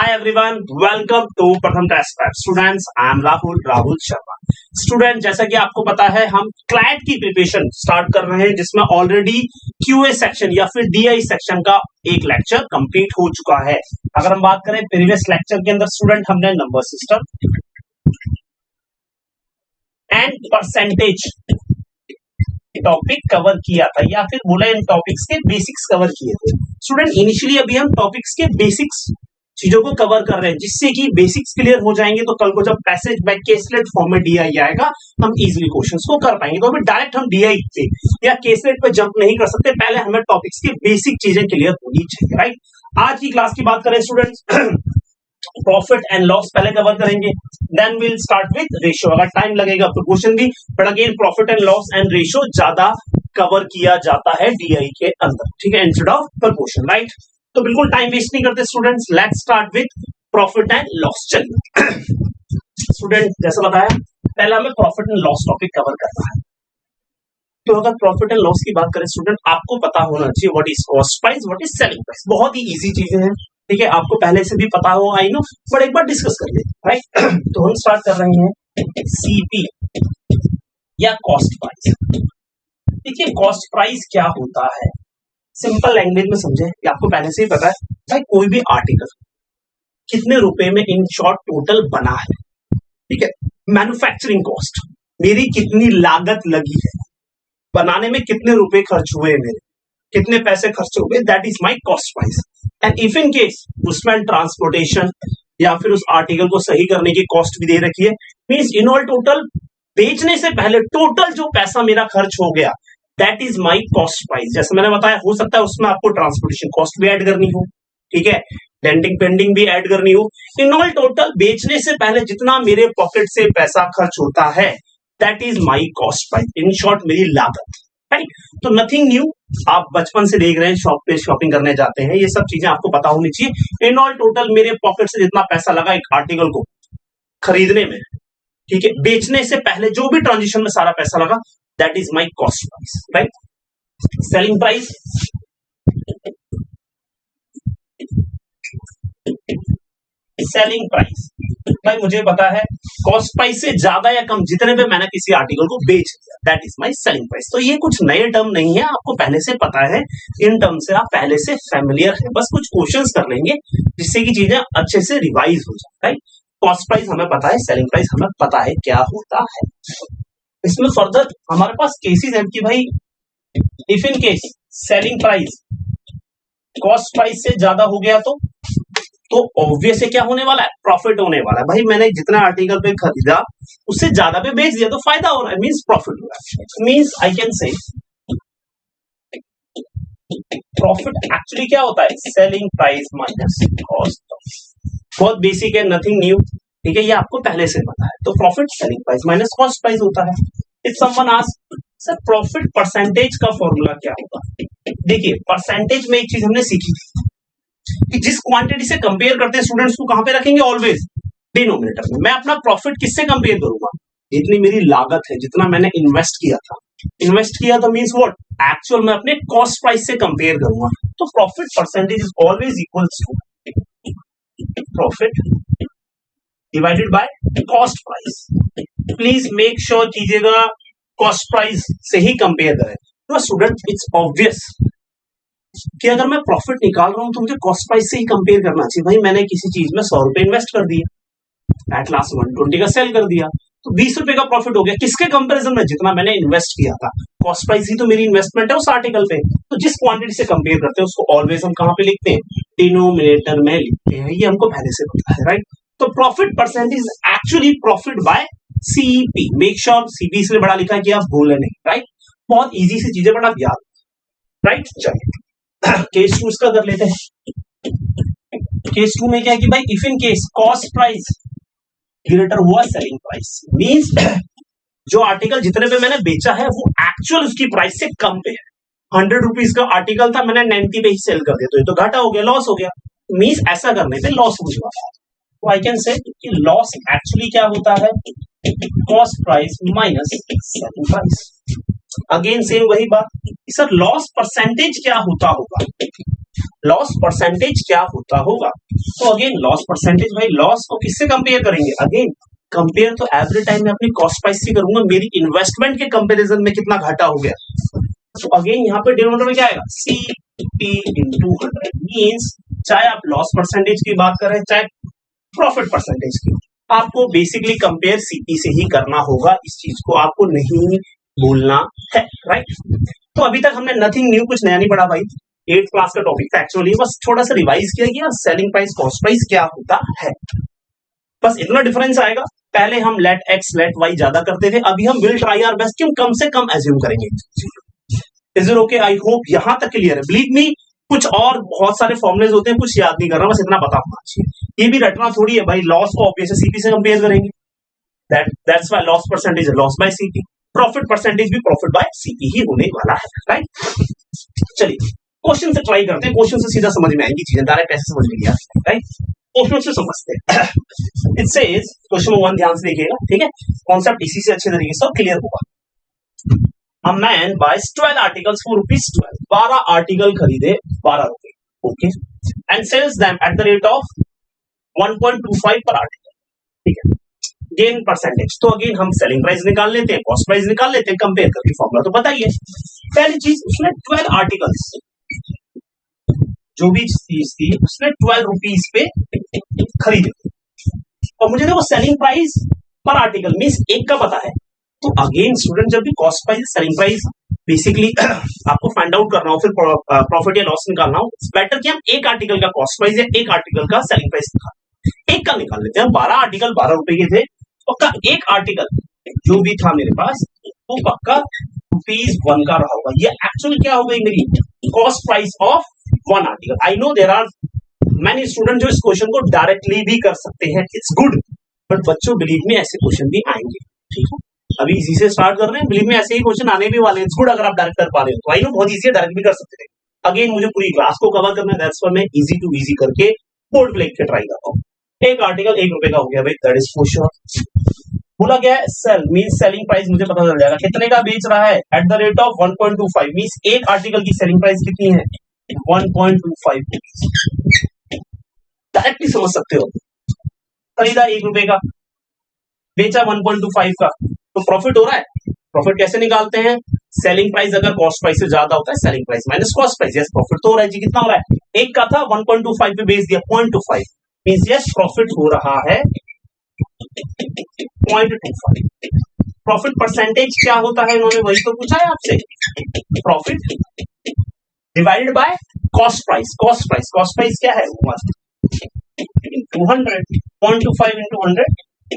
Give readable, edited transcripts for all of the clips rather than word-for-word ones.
Hi everyone, welcome to Pratham test prep. Students, I am Rahul Sharma. Student, जैसा कि आपको पता है हम क्लैट की प्रिपरेशन स्टार्ट कर रहे हैं जिसमें ऑलरेडी क्यूए सेक्शन या फिर डीआई सेक्शन का एक लेक्चर कंप्लीट हो चुका है. अगर हम बात करें प्रीवियस लेक्चर के अंदर स्टूडेंट हमने number system and percentage topic cover किया था या फिर बोला इन टॉपिक्स के बेसिक्स कवर किए थे. स्टूडेंट, इनिशियली अभी हम टॉपिक्स के बेसिक्स चीजों को कवर कर रहे हैं जिससे कि बेसिक्स क्लियर हो जाएंगे तो कल को जब पैसेज बाय केसलेट फॉर्म में डीआई आएगा हम इजीली क्वेश्चंस को कर पाएंगे. तो अभी डायरेक्ट हम डीआई पे या केसलेट पे जंप नहीं कर सकते, पहले हमें टॉपिक्स की बेसिक चीजें क्लियर होनी चाहिए. राइट, आज की क्लास की बात करें स्टूडेंट्स, प्रॉफिट एंड लॉस पहले कवर करेंगे, then will start with ratio. अगर टाइम लगेगा तो क्वेश्चन भी, but again profit and loss and ratio ज्यादा कवर किया जाता है डीआई के अंदर, ठीक है, instead of per question. Right, तो बिल्कुल टाइम वेस्ट नहीं करते students, let's start with profit and loss. चलिए स्टूडेंट, जैसा बताया पहले हमें profit and loss topic cover करना है. तो अगर प्रॉफिट एंड लॉस की बात करें स्टूडेंट, आपको पता होना चाहिए what is cost price, what is selling price. बहुत ही इजी चीजें हैं, ठीक है, आपको पहले से भी पता हो, आई नो, बट एक बार डिस्कस कर लेते हैं. राइट, तो हम स्टार्ट कर रहे हैं सीपी या कॉस्ट प्राइस. देखिए कॉस्ट प्राइस क्या होता है, सिंपल लैंग्वेज में समझे कि आपको पहले से ही पता है. भाई कोई भी आर्टिकल कितने रुपए में इन शॉर्ट टोटल बना है, ठीक है, मैन्युफैक्चरिंग कॉस्ट मेरी कितनी लागत लगी है, बनाने में कितने रुपए खर्च हुए, मेरे कितने पैसे खर्च हुए, that is my cost price. And if in case उसमें ट्रांसपोर्टेशन या फिर उस आर्टिकल को सही करने की कॉस्ट भी दे रखी है, मींस इन ऑल टोटल बेचने से पहले टोटल जो पैसा मेरा खर्च हो गया, that is my cost price. जैसे मैंने बताया, हो सकता है उसमें आपको ट्रांसपोर्टेशन कॉस्ट भी ऐड करनी हो, ठीक है, डेंटिंग पेंडिंग भी ऐड करनी हो. इन ऑल टोटल बेचने से पहले जितना मेरे पॉकेट से पैसा खर्च होता है, that is my cost price. In short मेरी लागत. राइट, तो नथिंग न्यू, आप बचपन से देख रहे हैं, शॉप पे शॉपिंग करने जाते हैं, ये सब चीजें आपको पता होनी चाहिए. इन ऑल टोटल मेरे पॉकेट से जितना पैसा लगा एक आर्टिकल को खरीदने में, ठीक है, बेचने से पहले जो भी ट्रांजेक्शन में सारा पैसा लगा, that is my cost price. Right, selling price, selling price भाई मुझे पता है कॉस्ट प्राइस से ज्यादा या कम जितने पे मैंने किसी आर्टिकल को बेच दिया, that is my selling price. तो ये कुछ नए टर्म नहीं है, आपको पहले से पता है, इन टर्म से आप पहले से फैमिलियर है, बस कुछ क्वेश्चंस कर लेंगे जिससे कि चीजें अच्छे से रिवाइज हो जाए. राइट, कॉस्ट प्राइस हमें पता है, सेलिंग प्राइस हमें पता है क्या होता है. इसमें फर्दर हमारे पास केसेस हैं कि भाई if in case selling price cost price से ज्यादा हो गया तो ऑब्वियस है क्या होने वाला है, प्रॉफिट होने वाला है. भाई मैंने जितना आर्टिकल पे खरीदा उससे ज्यादा पे बेच दिया तो फायदा हो रहा है, मींस प्रॉफिट हो रहा है. Means I can say profit actually क्या होता है, सेलिंग प्राइस माइनस कॉस्ट. बहुत बेसिक है, नथिंग न्यू, ठीक है, ये आपको पहले से पता है. तो profit selling price minus cost price होता है. If someone ask sir profit percentage का फॉर्मूला क्या होगा, देखिए परसेंटेज में एक चीज हमने सीखी थी कि जिस क्वांटिटी से कंपेयर करते हैं स्टूडेंट्स को कहां पे रखेंगे, ऑलवेज डिनोमिनेटर में. मैं अपना प्रॉफिट किससे कंपेयर करूंगा, जितनी मेरी लागत है, जितना मैंने इन्वेस्ट किया था. इन्वेस्ट किया तो मींस व्हाट, एक्चुअल में अपने कॉस्ट प्राइस से कंपेयर करूंगा. तो profit percentage is always equals to profit divided by cost price. Please make sure कीजिएगा कॉस्ट प्राइस से ही कंपेयर करें. तो स्टूडेंट इट्स ऑब्वियस कि अगर मैं प्रॉफिट निकाल रहा हूं तो मुझे कॉस्ट प्राइस से ही कंपेयर करना चाहिए. भाई मैंने किसी चीज में 100 रुपए इन्वेस्ट कर दिए, एट लास्ट 120 का सेल कर दिया, तो 20 रुपए का प्रॉफिट हो गया. किसके कंपैरिजन में, जितना मैंने इन्वेस्ट किया था. कॉस्ट प्राइस ही तो मेरी इन्वेस्टमेंट है उस आर्टिकल पे. तो जिस क्वांटिटी से कंपेयर करते हैं उसको ऑलवेज हम कहां पे लिखते हैं, डिनोमिनेटर में लिखते हैं. ये हमको पहले से पता है. राइट, तो profit percentage actually profit by CP. Make sure CP इसलिए बड़ा लिखा है कि आप भूले नहीं. राइट, बहुत इजी सी चीजें बड़ा याद. राइट, चलिए केस 2 इसका कर लेते हैं. केस 2 में क्या है कि भाई if in case cost price greater हुआ सेलिंग प्राइस, मींस जो आर्टिकल जितने पे मैंने बेचा है वो एक्चुअल उसकी प्राइस से कम पे है. 100 रुपीज का आर्टिकल था, मैंने 90 पे ही सेल कर दिया, तो ये तो घाटा हो गया, लॉस हो गया. मींस ऐसा करने पे लॉस हो जाता है. तो आई कैन से कि लॉस एक्चुअली क्या होता है, cost price minus selling price. Again same वही बात, सर लॉस परसेंटेज क्या होता होगा, लॉस परसेंटेज क्या होता होगा। तो अगेन लॉस परसेंटेज, भाई लॉस को किससे कंपेयर करेंगे, अगेन कंपेयर तो एवरी टाइम मैं अपनी कॉस्ट प्राइस से करूंगा, मेरी इन्वेस्टमेंट के कंपैरिजन में कितना घाटा हो गया। तो अगेन यहाँ पे डिनोमिनेटर में क्या आएगा, CP into 100 मींस चाहे आप लॉस परसेंटेज की बात करें चाहे प्रॉफिट परसेंटेज की, आपको बेसिकली कंपेयर सीपी से ही करना होगा, इस चीज को आपको नहीं भूलना है, राइट। तो अभी तक हमने नथिंग न्यू, कुछ नया नहीं पढ़ा भाई, 8th क्लास का टॉपिक था एक्चुअली, बस थोड़ा सा रिवाइज किया गया सेलिंग प्राइस कॉस्ट प्राइस क्या होता है, बस इतना डिफरेंस आएगा। पहले हम लेट एक्स लेट वाई ज्यादा करते थे, अभी हम विल ट्राई आवर बेस्ट, क्यों कम से कम एज्यूम करेंगे। Is it okay, I hope यहां तक क्लियर है। बिलीव मी कुछ और बहुत सारे फॉर्मुलेज होते हैं, कुछ याद नहीं कर रहा, बस इतना पता होना चाहिए। ये भी रटना थोड़ी है भाई, लॉस को ऑब्वियसली सीपी से कंपेयर करेंगे, दैट्स व्हाई लॉस परसेंटेज है loss by CP, profit percentage भी प्रॉफिट बाय सीपी ही होने वाला है, राइट। चलिए क्वेश्चन से ट्राई करते हैं, क्वेश्चन से सीधा समझ में आएंगी चीजें, डायरेक्ट ऐसे समझ में नहीं आती, राइट। क्वेश्चन से समझते हैं। इट सेज क्वेश्चन 1 ध्यान से देखिएगा, ठीक है, कॉन्सेप्ट इसी से अच्छे तरीके से क्लियर होगा। A man buys 12 articles for ₹12, 12 article खरीदे 12 रुपए, okay, and sells them at the rate of 1.25 per article, ठीक है। गेन परसेंटेज, तो अगेन हम सेलिंग प्राइस निकाल लेते हैं, कॉस्ट प्राइस निकाल लेते हैं, कंपेयर करके फॉर्मूला तो बताइए। पहली चीज, उसने 12 आर्टिकल्स, जो भी चीज थी उसने 12 रुपीज पे खरीदे, और मुझे देखो सेलिंग प्राइस पर आर्टिकल मींस एक का पता है। तो अगेन स्टूडेंट जब भी cost price selling price basically आपको फाइंड आउट करना हो, फिर प्रॉफिट या लॉस निकालना हो, बेटर कि हम एक आर्टिकल का कॉस्ट प्राइस या एक आर्टिकल का सेलिंग प्राइस निकाल, एक का निकाल लेते हैं। 12 आर्टिकल 12 रुपए के थे, पक्का एक आर्टिकल जो भी था मेरे पास वो पक्का ₹1 का रहा होगा। ये एक्चुअली क्या हो गई मेरी cost price of 1 article. I know there are many student जो इस क्वेश्चन को डायरेक्टली भी कर सकते हैं, इट्स गुड, बट बच्चों बिलीव में ऐसे क्वेश्चन भी आएंगे, ठीक है। अभी इसी से स्टार्ट कर रहे हैं, बिलीव में ऐसे ही क्वेश्चन आने भी वाले हैं, इट्स गुड अगर आप डायरेक्ट कर पा रहे हो, तो आई नो बहुत इजी है, डायरेक्ट भी कर सकते हैं। अगेन मुझे पूरी क्लास को कवर करना है, दैट्स व्हाई मैं इजी टू इजी करके बोर्ड पे लिख के ट्राई करता हूँ। एक आर्टिकल 1 रुपए का हो गया भाई, दैट इज फॉर श्योर। बोला गया है सेल मींस सेलिंग प्राइस मुझे पता चल जाएगा कितने का बेच रहा है, eight the rate of 1.25 means एक आर्टिकल की सेलिंग प्राइस कितनी है 1.25, डायरेक्टली समझ सकते हो। खरीदा 1 रुपए का, बेचा 1.25 का, तो प्रॉफिट हो रहा है। प्रॉफिट कैसे निकालते हैं, सेलिंग प्राइस अगर कॉस्ट प्राइस से ज्यादा होता है, selling price minus cost price, yes profit तो हो रहा है जी। कितना हो रहा है, एक का था 1.25 पे बेच दिया 0.25 मींस यस प्रॉफिट हो रहा है 0.25। प्रॉफिट परसेंटेज क्या होता है, इन्होंने वही तो पूछा है आपसे, profit divided by cost price. Cost price क्या है 200, 0.25 into 100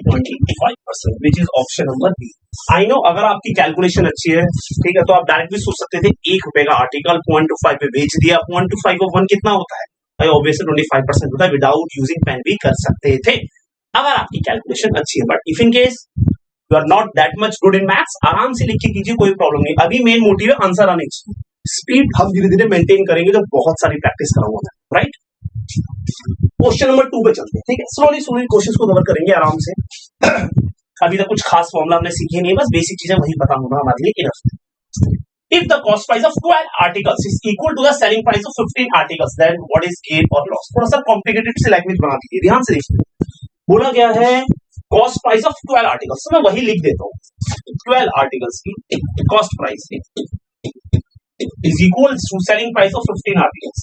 25%, which is option number B। I know अगर आपकी कैलकुलेशन अच्छी है, ठीक है, तो आप डायरेक्ट भी सोच सकते थे 1 रुपए का आर्टिकल 0.25 पे बेच दिया, 0.25 of 1 कितना होता है भाई, ऑब्वियसली 25% होता है, विदाउट यूजिंग पेन भी कर सकते थे अगर आपकी कैलकुलेशन अच्छी है। But if in case you are not that much good in maths, आराम से लिख के कीजिए, कोई प्रॉब्लम नहीं। अभी मेन मोटिव है आंसर आने की, स्पीड हम धीरे धीरे मेंटेन करेंगे, तो बहुत सारी प्रैक्टिस कराऊंगा मैं, राइट। क्वेश्चन नंबर 2 पे चलते हैं, ठीक है, स्लोली क्वेश्चंस को कवर करेंगे आराम से। अभी तक कुछ खास फॉर्मूला हमने सीखे नहीं, बस बेसिक चीजें वही पता होना हमारे लिए इनफ है। If the cost price of 12 articles is equal to the selling price of 15 articles, then what is gain or loss? थोड़ा सा कॉम्प्लिकेटेड से लैंग्वेज बना दीजिए, ध्यान से देखिए। बोला गया है कॉस्ट प्राइस ऑफ 12 आर्टिकल्स, तो मैं वही लिख देता हूँ, 12 आर्टिकल्स की cost price is equal to selling price of 15 articles.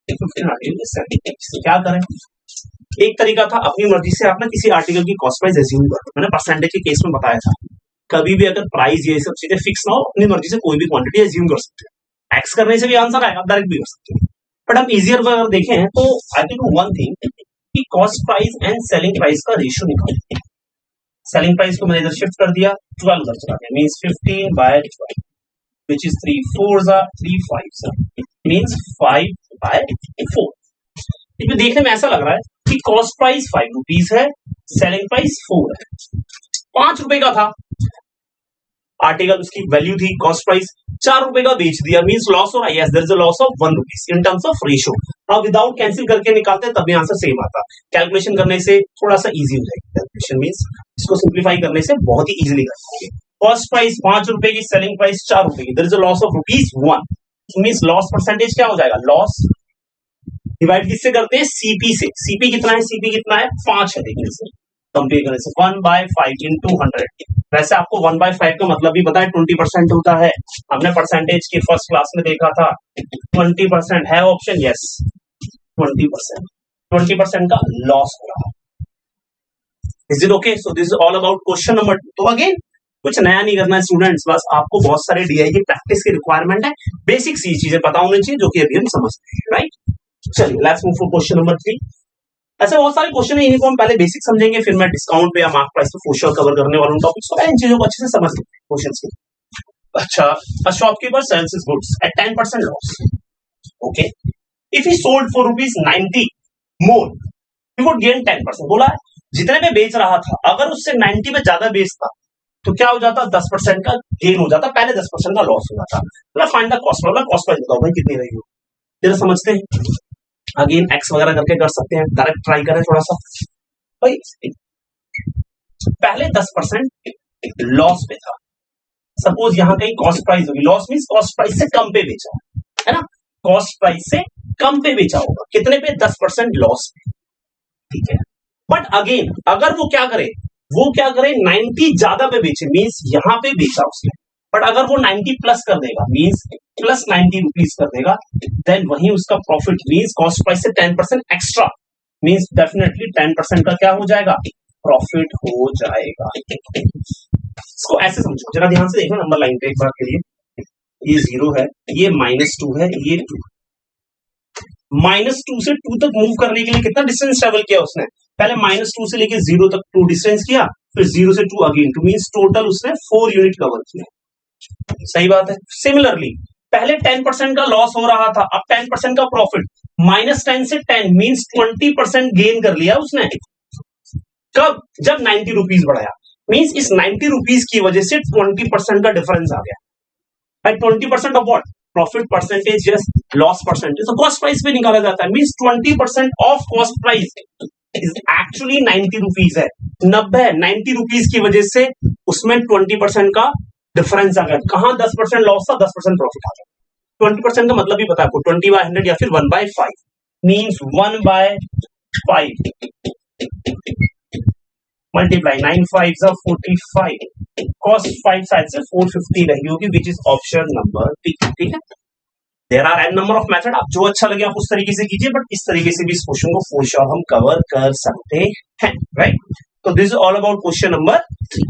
15 articles selling price, क्या करें, एक तरीका था अपनी मर्जी से आप ना किसी आर्टिकल की कॉस्ट प्राइस एज्यूम करो, मैंने परसेंटेज के केस में बताया था। कभी भी अगर प्राइस ये सब चीजें फिक्स ना हो, अपनी मर्जी से कोई भी क्वांटिटी एज्यूम कर सकते हैं, एक्स करने से भी आंसर आएगा, डायरेक्ट भी कर सकते हैं। बट हम इजियर अगर देखें तो I can do one thing कि cost price and selling price का रेशियो निकालें। सेलिंग प्राइस को मैंने इधर शिफ्ट कर दिया, 12 उधर चला गया, means 15 by 12 which is 3 4s are 3 5s means 5 by 4। इसमें देखने में ऐसा लग रहा है कि कॉस्ट प्राइस 5 रुपीज है, सेलिंग प्राइस 4 है। 5 रुपए का था आर्टिकल, उसकी वैल्यू थी कॉस्ट प्राइस, 4 रुपए का बेच दिया, मींस लॉस हो रहा है, yes there is a loss of 1 rupees in terms of ratio. अब विदाउट कैंसिल करके निकालते हैं तब भी आंसर सेम आता, कैलकुलेशन करने से थोड़ा सा इजी हो जाएगी कैलकुलेशन, मींस इसको सिंप्लीफाई करने से बहुत ही इजीली कर पाएंगे। कॉस्ट प्राइस 5 रुपए की, सेलिंग प्राइस 4 रुपए की, there is a loss of ₹1 means loss percentage क्या हो जाएगा, लॉस डिवाइड किससे करते हैं, सीपी से। सीपी कितना है, सीपी कितना है 5 है, लेकिन इसे कंपेयर करने से 1/5 into 100। वैसे आपको 1/5 का मतलब भी पता है 20% होता है, हमने परसेंटेज की फर्स्ट क्लास में देखा था। 20% है ऑप्शन, यस 20%। 20% का लॉस हो रहा है। Is it okay? So this is all about question number 2। तो अगेन कुछ नया नहीं करना है स्टूडेंट्स, बस आपको बहुत सारे डीआई की प्रैक्टिस की रिक्वायरमेंट है, बेसिक्स ये चीजें पता होनी चाहिए जो कि अभी हम समझते हैं, राइट। चलिए let's move for question number 3। ऐसे बहुत सारे क्वेश्चन है, इनको हम पहले बेसिक समझेंगे, फिर मैं डिस्काउंट पे या मार्क प्राइस पे फॉर श्योर कवर करने वाला हूं टॉपिक्स को, इन चीजों को अच्छे से समझ लेते हैं क्वेश्चंस को। अच्छा, a shopkeeper sells his goods at 10% loss. Okay, if he sold for ₹90 more, he would gain 10%. बोला जितने पे बेच रहा था अगर उससे 90 पे ज्यादा बेचता तो क्या हो जाता, 10% का गेन हो जाता, पहले 10% का लॉस हो जाता। मतलब फाइंड द कॉस्ट, मतलब कॉस्ट प्राइस बताओ भाई कितनी रहेगी, जरा समझते हैं। अगेन एक्स वगैरह करके कर सकते हैं, डायरेक्ट ट्राई करें थोड़ा सा भाई। पहले 10% लॉस पे था, सपोज यहां कहीं कॉस्ट प्राइस होगी, लॉस मींस कॉस्ट प्राइस से कम पे बेचा है ना, कॉस्ट प्राइस से कम पे बेचा होगा, कितने पे, 10% लॉस पे, ठीक है। बट अगेन अगर वो क्या करे, 90 ज्यादा पे बेचे, मींस यहां पे बेचा उसने, बट अगर वो 90 प्लस कर देगा, मींस प्लस 90 रुपीज कर देगा, देन वही उसका प्रॉफिट, मींस कॉस्ट प्राइस से 10% एक्स्ट्रा, मींस डेफिनेटली 10% का क्या हो जाएगा, प्रॉफिट हो जाएगा। इसको ऐसे समझो, जरा ध्यान से देखो नंबर लाइन पे एक बार के लिए, ये 0 है, ये -2 है, ये 2, -2 से 2 तक मूव करने के लिए कितना डिस्टेंस ट्रेवल किया उसने, पहले -2 से लेके 0 तक 2 डिस्टेंस किया, फिर 0 से 2 अगेन 2, मींस टोटल उसने 4 यूनिट कवर किया। सही बात है। सिमिलरली पहले 10% का लॉस हो रहा था, अब 10% का प्रॉफिट, -10 से 10 मींस 20% गेन कर लिया उसने। कब, जब 90 रुपीज बढ़ाया, मींस इस 90 रुपीज की वजह से 20% का डिफरेंस आ गया। 20% of what, profit percentage, yes, loss percentage, तो कॉस्ट प्राइस पे निकाला जाता है, means 20% of cost price is actually 90 rupees है, 90 रुपीज की वजह से उसमें 20% का डिफरेंस आ गया। कहां 10% लॉस था, 10% प्रॉफिट आ गया। 20% का मतलब भी पता है आपको, 20/100 या फिर 1/5, मींस 1/5 मल्टीप्लाई 9 5 45, कॉस्ट 5 साइड से 450 रही होगी, which is option number B, ठीक है। There are n number of method, आप जो अच्छा लगे आप उस तरीके से कीजिए, बट इस तरीके से भी इस क्वेश्चन को फॉर श्योर हम कवर कर सकते हैं, राइट। तो this is all about question number 3।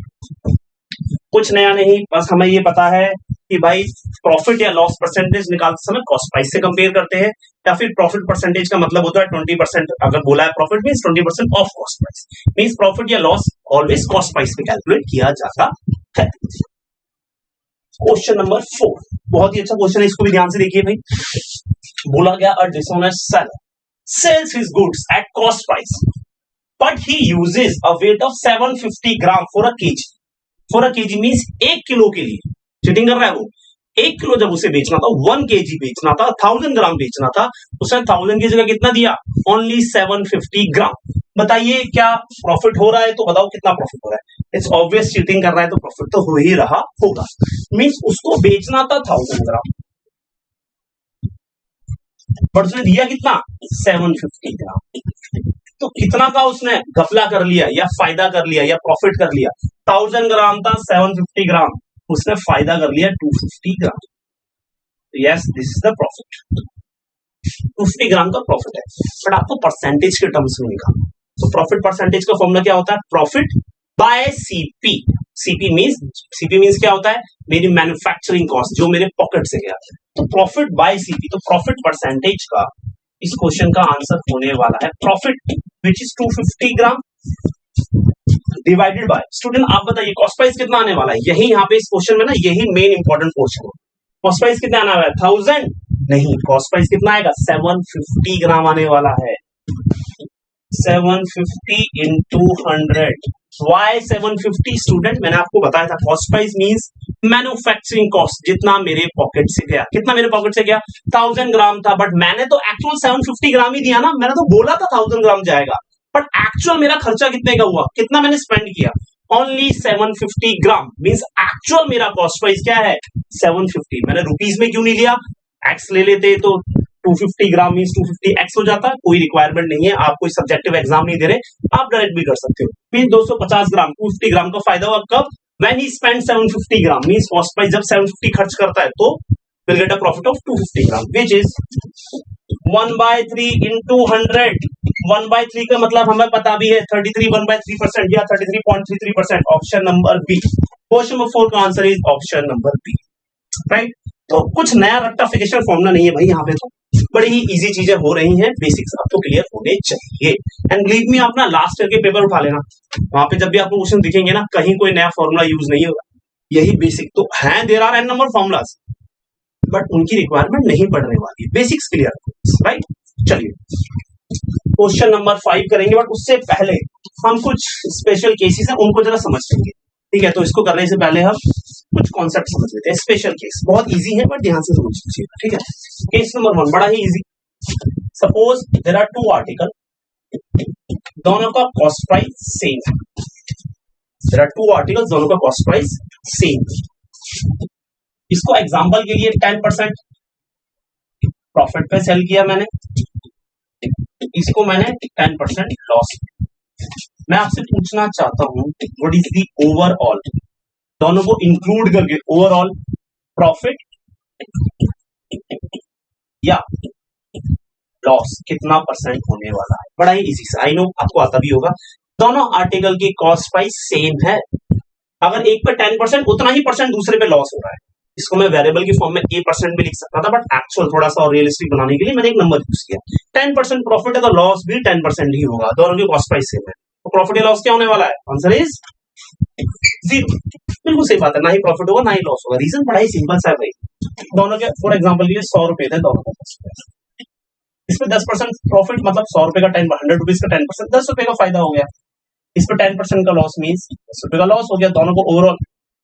कुछ नया नहीं, बस हमें ये पता है कि भाई प्रॉफिट या लॉस परसेंटेज निकालते समय कॉस्ट प्राइस से कंपेयर करते हैं, या फिर प्रॉफिट परसेंटेज का मतलब होता है 20%, अगर बोला है profit means 20% of cost price, means profit या लॉस ऑलवेज कॉस्ट प्राइस पे कैलकुलेट किया जाता है। क्वेश्चन नंबर 4 बहुत ही अच्छा क्वेश्चन है, इसको भी ध्यान से देखिए भाई। बोला गया a dishonest seller sells his goods at cost price, but he uses a weight of 750 gram for a kg. For a kg means 1 kilo के लिए चीटिंग कर रहा है वो। 1 किलो जब उसे बेचना था, 1 kg बेचना था, 1000 ग्राम बेचना था, उसने 1000 की जगह कितना दिया, ओनली 750 ग्राम। बताइए क्या प्रॉफिट हो रहा है, तो बताओ कितना प्रॉफिट हो रहा है। इट्स ऑब्वियस, चीटिंग कर रहा है तो प्रॉफिट तो हो ही रहा होगा। मींस उसको बेचना था 1000 ग्राम, बट उसने दिया कितना, 750 ग्राम। तो कितना का उसने घपला कर लिया या फायदा कर लिया या प्रॉफिट कर लिया, 1000 ग्राम था, 750 ग्राम उसने फायदा कर लिया 250 gram. Yes, this is the profit, 250 gram का प्रॉफिट है, बट आपको परसेंटेज के टर्म्स में लिखा। तो प्रॉफिट परसेंटेज का फॉर्मूला क्या होता है, profit by CP. CP means क्या होता है, मेरी मैन्युफैक्चरिंग कॉस्ट जो मेरे पॉकेट से गया। तो प्रॉफिट बाय सीपी, तो प्रॉफिट परसेंटेज का इस क्वेश्चन का आंसर होने वाला है profit which is 250 gram divided by, student आप बताइए कॉस्ट प्राइस कितना आने वाला है। यही यहाँ पे इस क्वेश्चन में ना, यही मेन इंपॉर्टेंट पोर्शन है। कॉस्ट प्राइस कितना आने वाला है, 1000 नहीं, कॉस्ट प्राइस कितना आएगा, 750 ग्राम आने वाला है। 750 into 100, वाई 750 स्टूडेंट, मैंने आपको बताया था cost price means manufacturing cost, जितना मेरे पॉकेट से गया। कितना मेरे पॉकेट से गया, 1000 ग्राम था, बट मैंने तो एक्चुअल 750 ग्राम ही दिया ना, मैंने तो बोला था 1000 ग्राम जाएगा, बट एक्चुअल मेरा खर्चा कितने का हुआ, कितना मैंने स्पेंड किया, ओनली 750 ग्राम। मींस एक्चुअल मेरा कॉस्ट प्राइस क्या है, 750। मैंने रुपीज में क्यों नहीं लिया, एक्स ले लेते तो 250 ग्राम मीन्स 250x हो जाता है, कोई रिक्वायरमेंट नहीं है, आप कोई सब्जेक्टिव एग्जाम नहीं दे रहे, आप डायरेक्ट भी कर सकते हो। मीन 250 ग्राम 250 ग्राम का फायदा हुआ कब, when he spend 750 gram means cost price जब 750 खर्च करता है तो will get a profit of 250 gram which is 1/3 into 100। 1/3 का मतलब हमें पता भी है 33 1/3% या 33.33%। Option number B. Question number 4 का answer is option number B, right. तो कुछ नया रेक्टिफिकेशन फॉर्मूला नहीं है भाई, यहाँ पे तो बड़ी ही इजी चीजें हो रही हैं, बेसिक्स आपको क्लियर होने चाहिए। एंड बिलीव मी, आप ना लास्ट ईयर के पेपर उठा लेना, वहां पे जब भी आपको क्वेश्चन दिखेंगे ना, कहीं कोई नया फॉर्मूला यूज नहीं होगा, यही बेसिक तो है। There are n number formulas but उनकी रिक्वायरमेंट नहीं पड़ने वाली है, बेसिक्स क्लियर, राइट। चलिए क्वेश्चन नंबर 5 करेंगे, बट उससे पहले हम कुछ स्पेशल केसेस हैं उनको जरा समझ लेंगे, ठीक है। तो इसको करने से पहले हम कुछ कॉन्सेप्ट समझ लेते हैं। स्पेशल केस बहुत इजी है बट ध्यान से समझ लीजिए, ठीक है। केस नंबर 1 बड़ा ही easy. Suppose there are 2 article, दोनों का कॉस्ट प्राइस सेम है। देयर आर 2 आर्टिकल्स, दोनों का कॉस्ट प्राइस सेम। इसको एग्जांपल के लिए 10% प्रॉफिट पे सेल किया मैंने, इसको मैंने 10% लॉस। मैं आपसे पूछना चाहता हूं व्हाट इज द ओवरऑल, दोनों को इंक्लूड करके ओवरऑल प्रॉफिट या लॉस कितना परसेंट होने वाला है। बड़ा ही इजी सा, आई नो आपको आता भी होगा। दोनों आर्टिकल की कॉस्ट प्राइस सेम है, अगर एक पे 10% उतना ही परसेंट दूसरे पे लॉस हो रहा है। इसको मैं वेरिएबल की फॉर्म में A% भी लिख सकता था, बट एक्चुअल थोड़ा सा और रियलिस्टिक बनाने के लिए मैंने एक नंबर यूज किया। 10% प्रॉफिट है तो लॉस भी 10% ही होगा, दोनों की कॉस्ट प्राइस सेम है, तो प्रॉफिट या लॉस क्या होने वाला है, आंसर इज 0। बिल्कुल सही बात है, ना ही प्रॉफिट होगा ना ही लॉस होगा। रीजन बड़ा ही सिंपल सा है भाई, दोनों के फॉर एग्जांपल के लिए 100 रुपए थे दोनों का कॉस्ट प्राइस, इसमें 10% प्रॉफिट मतलब 100 रुपए का 100 रुपीज का 10% 10 रुपए का फायदा हो गया। इस पर 10% का लॉस मीन्स 10 रुपए का लॉस हो गया, दोनों को ओवरऑल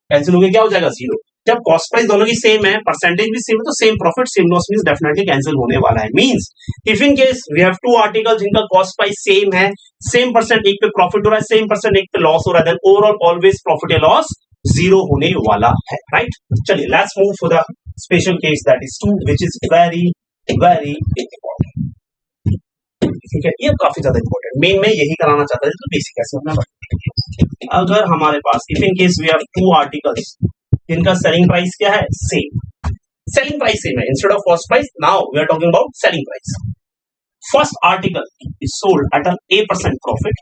कैंसिल हो गया, क्या हो जाएगा 0। जब कॉस्ट प्राइस दोनों की सेम है, परसेंटेज भी सेम है, तो same profit same loss means definitely cancel होने वाला है। Means if in case we have 2 articles जिनका कॉस्ट प्राइस सेम है, सेम परसेंट एक पे प्रॉफिट हो रहा है, सेम परसेंट एक पे लॉस हो रहा है, देन ओवरऑल ऑलवेज प्रॉफिट या लॉस 0 होने वाला है, राइट। चलिए let's move for the special case that is 2 which is very very important, ठीक है। ये काफी ज्यादा इंपॉर्टेंट, मेन में यही कराना चाहता था, तो बेसिक कैसे होना है। अगर हमारे पास if in case we have 2 articles जिनका सेलिंग प्राइस क्या है, सेम, सेलिंग प्राइस सेम है, instead of cost price now we are talking about selling price. First article is sold at an A% profit,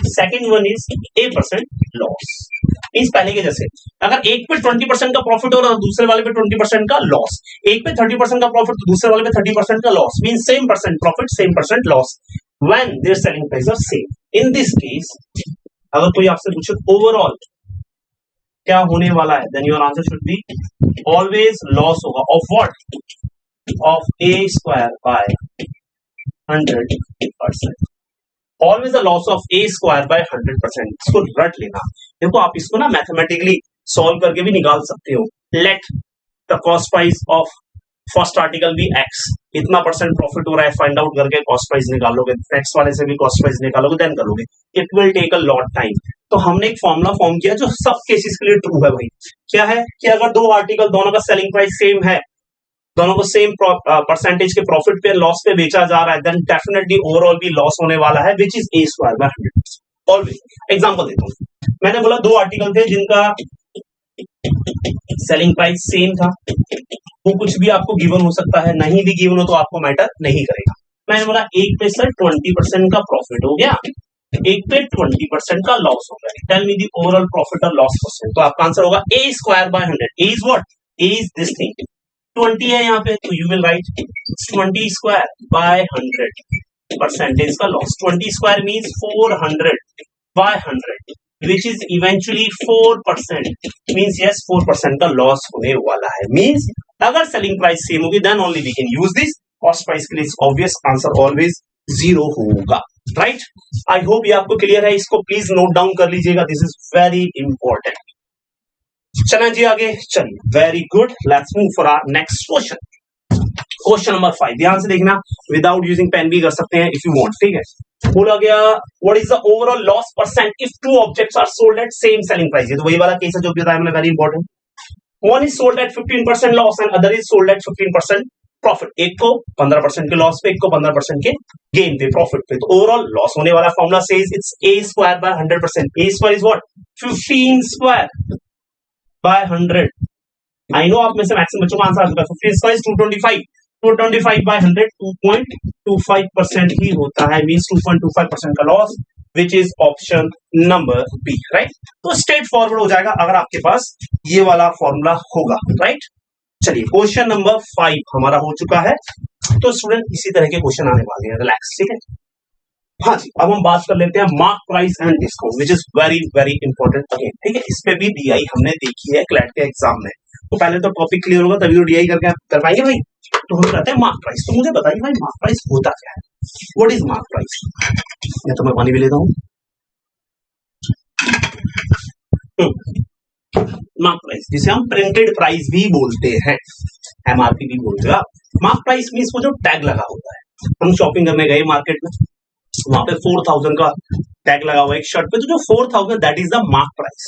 second one is A% loss. इस पहले के जैसे अगर एक पे 20% का प्रॉफिट हो रहा है, दूसरे वाले पे 20% का लॉस, एक पे 30% का प्रॉफिट तो दूसरे वाले पे 30% का loss, mean same percent profit same percent loss when their selling price are same. In this case अगर कोई आपसे पूछे ओवरऑल क्या होने वाला है, then your answer should be always loss होगा of what, of A² by 100%, always the loss of A² by 100%। इसको रट लेना, देखो आप इसको ना मैथमेटिकली सॉल्व करके भी निकाल सकते हो। Let the cost price of first article भी X, इतना परसेंट प्रॉफिट हो रहा है, फाइंड आउट करके कॉस्ट प्राइस निकालोगे, नेक्स्ट वाले से भी कॉस्ट प्राइस निकालोगे, देन करोगे, it will take a lot time. तो हमने एक फॉर्मूला फॉर्म किया जो सब केसेस के लिए ट्रू है भाई। क्या है कि अगर 2 आर्टिकल दोनों का सेलिंग प्राइस सेम है, दोनों को सेम परसेंटेज के प्रॉफिट पे लॉस पे बेचा जा रहा है, देन डेफिनेटली ओवरऑल भी लॉस होने वाला है, which is A² by 100%। Always example देता हूं, मैंने बोला 2 आर्टिकल थे जिनका सेलिंग प्राइस सेम था, वो कुछ भी आपको गिवन हो सकता है, नहीं भी गिवन हो तो आपको मैटर नहीं करेगा। मैंने बोला एक पे सर 20% का प्रॉफिट हो गया, एक पे 20% का लॉस हो गया, tell me the overall profit और लॉस परसेंट। तो आपका आंसर होगा A² by 100। A is what, A is this thing, 20 है यहाँ पे, तो you will write 20² by 100 percentage का loss. 20² means 400 by 100 which is eventually 4%, means yes 4% का लॉस होने वाला है। मींस अगर सेलिंग प्राइस सेम होगी then only we can use this, cost price के लिए ऑब्वियस आंसर ऑलवेज 0 होगा, राइट। आई होप ये आपको क्लियर है, इसको प्लीज नोट डाउन कर लीजिएगा, दिस इज वेरी इंपॉर्टेंट। चलें जी आगे, चलिए very good, let's move for our next question. Question number 5 ध्यान से देखना, विदाउट यूजिंग पेन भी कर सकते हैं इफ यू वांट, ठीक है। बोला गया what is the overall loss percent if 2 objects are sold at same selling price. ये तो वही वाला केस है जो भी बताया मैंने, very important. One is sold eight 15% loss and other is sold eight 15% profit. एक को 15% के लॉस पे, एक को 15% के गेन पे, प्रॉफिट पे। तो ओवरऑल लॉस होने वाला formula says it's a square by 100%। a square is what? 15 square by 100। I know आप में से मैक्सिमम बच्चों का आंसर आ चुका है। 15 स्क्वायर इज 225, 225 बाय 100 2.25% ही होता है, मींस 2.25% का loss, which is option number B, right. तो स्ट्रेट फॉरवर्ड हो जाएगा अगर आपके पास ये वाला फॉर्मूला होगा, राइट। चलिए क्वेश्चन नंबर 5 हमारा हो चुका है। तो स्टूडेंट इसी तरह के क्वेश्चन आने वाले हैं, रिलैक्स, ठीक है। हाँ जी, अब हम बात कर लेते हैं mark price and discount, which is very very important again, ठीक है। इस पे भी डीआई हमने देखी है क्लैट के एग्जाम में। तो पहले तो टॉपिक क्लियर होगा तभी तो डीआई करके कर पाएंगे भाई। तो हम कहते हैं मार्क प्राइस। तो मुझे बताइए भाई मार्क प्राइस होता क्या है? What is mark price? मैं तो मैं पानी भी लेता हूँ। मार्क प्राइस जिसे हम प्रिंटेड प्राइस भी बोलते हैं, एमआरपी भी बोलते हैं। मार्क प्राइस मींस वो जो टैग लगा होता है। हम शॉपिंग करने गए मार्केट में, वहां पे 4000 का टैग लगा हुआ है एक शर्ट पे, तो जो 4000 that is the mark price.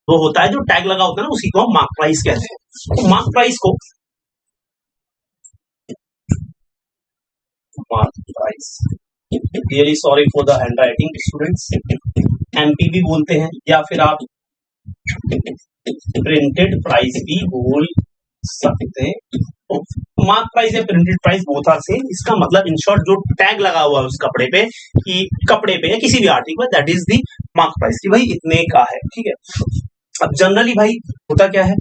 वो होता है जो टैग लगा होता है ना, उसी को हम मार्क प्राइस कहते हैं। तो मार्क प्राइस को mark price, really sorry for the handwriting students, MP भी बोलते हैं या फिर आप प्रिंटेड प्राइस भी बोल सकते हैं। मार्क प्राइस या printed price both are same. इसका मतलब इन शॉर्ट जो टैग लगा हुआ है उस कपड़े पे या किसी भी आर्टिकल में, that is the mark price कि भाई इतने का है, ठीक है। अब जनरली भाई होता क्या है,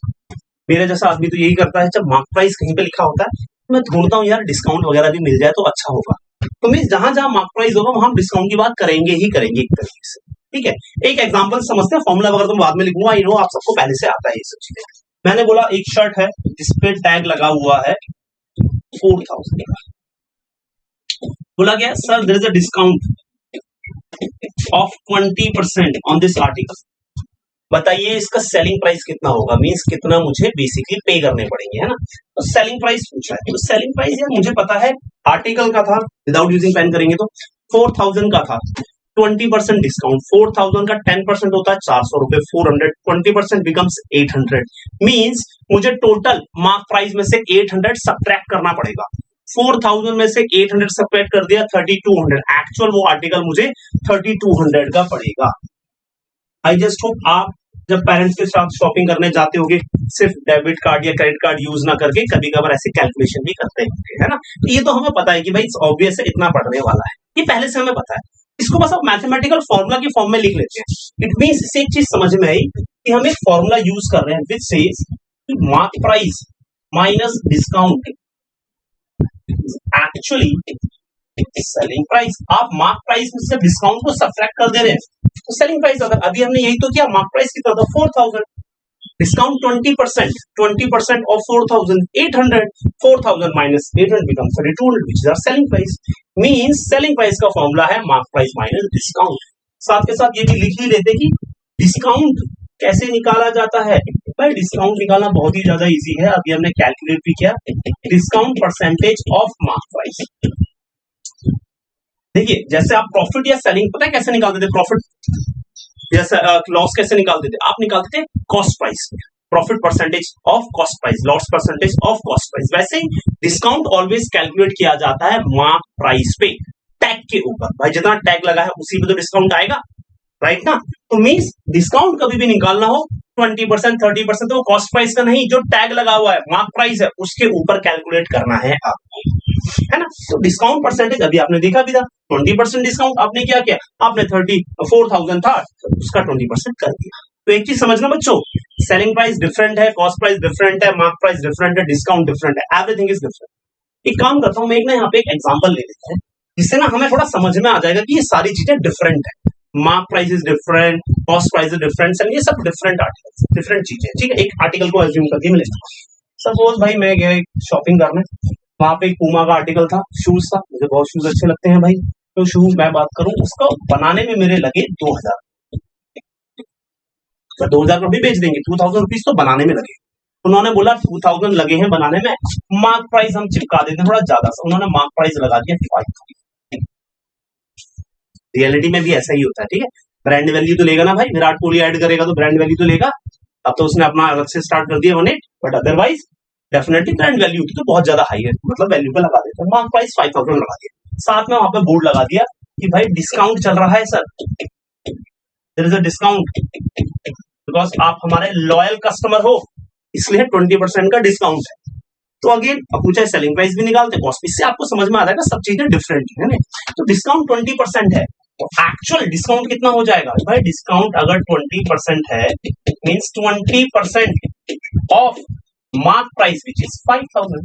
मेरे जैसा आदमी तो यही करता है, जब मार्क प्राइस कहीं पे लिखा होता है तो मैं ढूंढता हूँ यार डिस्काउंट वगैरह भी मिल जाए तो अच्छा होगा। तो मींस जहां जहां मार्क प्राइस होगा वहां हम डिस्काउंट की बात करेंगे ही करेंगे एक तरीके से, ठीक है। एक एग्जांपल समझते हैं, फॉर्मूला वगैरह तो बाद में लिखूंगा, आई नो आप सबको पहले से आता है ये सब चीजें। मैंने बोला एक शर्ट है जिसपे टैग लगा हुआ है 4000 का, बोला गया sir there is a discount of 20% on this article. बताइए इसका सेलिंग प्राइस कितना होगा, मींस कितना मुझे बेसिकली पे करने पड़ेंगे, है ना। तो सेलिंग प्राइस पूछा है, तो सेलिंग प्राइस यार मुझे पता है आर्टिकल का था, विदाउट यूजिंग पेन करेंगे तो 4000 का था, 20% डिस्काउंट, 4000 का 10% होता है 400 रुपए, 400, 20% बिकम्स 800, मींस मुझे टोटल मार्क प्राइस में से 800 सब्ट्रैक्ट करना पड़ेगा। 4000 में से 800 सब्ट्रैक्ट कर दिया 3200, एक्चुअल वो आर्टिकल मुझे 3200 का पड़ेगा। आई जस्ट होप आप जब पेरेंट्स के साथ शॉपिंग करने जाते होगे सिर्फ डेबिट कार्ड या क्रेडिट कार्ड यूज ना करके कभी कभार ऐसे कैलकुलेशन भी करते होंगे, है ना। तो ये तो हमें पता है कि भाई ऑब्वियस है इतना पड़ने वाला है, ये पहले से हमें पता है। इसको बस आप मैथमेटिकल फॉर्मूला की फॉर्म में लिख लेते हैं। इट मींस इससे एक चीज समझ में आई कि हम एक फॉर्मूला यूज कर रहे हैं which says mark price minus discount actually selling price. आप मार्क प्राइस में से डिस्काउंट को सब्ट्रैक्ट कर दे रहे हैं तो सेलिंग प्राइस अगर अभी हमने यही तो किया, मार्क प्राइस कितना था 4000, discount 20% of 4000 800, 4000 minus 800 becomes 3200 which is our selling price, means selling price का फॉर्मूला है मार्क प्राइस माइनस डिस्काउंट। साथ के साथ ये भी लिख ही लेते कि डिस्काउंट कैसे निकाला जाता है। भाई डिस्काउंट निकालना बहुत ही ज्यादा इजी है, अभी हमने कैलकुलेट भी किया, discount percentage of mark price. देखिए जैसे आप प्रॉफिट या सेलिंग पता है कैसे निकालते थे, प्रॉफिट जैसे लॉस कैसे निकालते थे, आप निकालते थे cost price, profit percentage of cost price, loss percentage of cost price. वैसे ही डिस्काउंट ऑलवेज कैलकुलेट किया जाता है मार्क प्राइस पे, टैग के ऊपर। भाई जितना टैग लगा है उसी पे तो डिस्काउंट आएगा, राइट ना। तो मींस डिस्काउंट कभी भी निकालना हो 20% 30% तो कॉस्ट प्राइस का नहीं, जो टैग लगा हुआ है मार्क प्राइस है उसके ऊपर कैलकुलेट करना है आपको, है ना। तो डिस्काउंट परसेंटेज अभी आपने देखा भी था 20% डिस्काउंट, आपने क्या किया, आपने 4000 था उसका 20% कर दिया। तो एक चीज समझना बच्चों, सेलिंग प्राइस डिफरेंट है, कॉस्ट प्राइस डिफरेंट है, मार्क प्राइस डिफरेंट है, डिस्काउंट डिफरेंट है, एवरीथिंग इज डिफरेंट। एक काम करता हूं मैं, एक ना यहाँ पे एक एग्जांपल ले लेते हैं जिससे ना हमें थोड़ा समझ में आ जाएगा कि ये सारी चीजें डिफरेंट है। Mark price is different, cost price is different, ये सब डिफरेंट आर्टिकल्स, डिफरेंट चीजें, ठीक है। एक आर्टिकल को एज्यूम करके मैं लेता हूं, सपोज भाई मैं गया शॉपिंग करने, वहां पे एक पूमा का आर्टिकल था, शूज था, मुझे बहुत शूज अच्छे लगते हैं भाई। तो शूज मैं बात करूं उसको बनाने में मेरे लगे 2000, तो 2000 को भी बेच देंगे, 2000 रुपीज तो बनाने में लगे। उन्होंने बोला 2000 लगे हैं बनाने में, मार्क प्राइस हम चिपका देते हैं थोड़ा ज्यादा सा, उन्होंने मार्क प्राइस लगा दिया 5000। रियलिटी में भी ऐसा ही होता है, ठीक है। ब्रांड वैल्यू तो लेगा ना भाई, विराट कोहली ऐड करेगा तो ब्रांड वैल्यू तो लेगा, अब तो उसने अपना अलग से स्टार्ट कर दिया 18, but otherwise definitely current value थी तो बहुत ज्यादा हाई है, मतलब वैल्यू पे लगा देते हैं, मार्क प्राइस 5000 लगा दिया, साथ में वहां पे बोर्ड लगा दिया कि भाई डिस्काउंट चल रहा है sir, there is a discount, because आप हमारे लॉयल कस्टमर हो इसलिए 20% का डिस्काउंट है। तो अगेन अब पूछा सेलिंग प्राइस भी निकालते, कॉस्ट, इससे आपको समझ में आ रहा है सब चीजें डिफरेंट है ना। तो डिस्काउंट 20% है, तो एक्चुअल डिस्काउंट कितना हो जाएगा भाई, डिस्काउंट अगर 20% है means 20% of mark price which is 5000,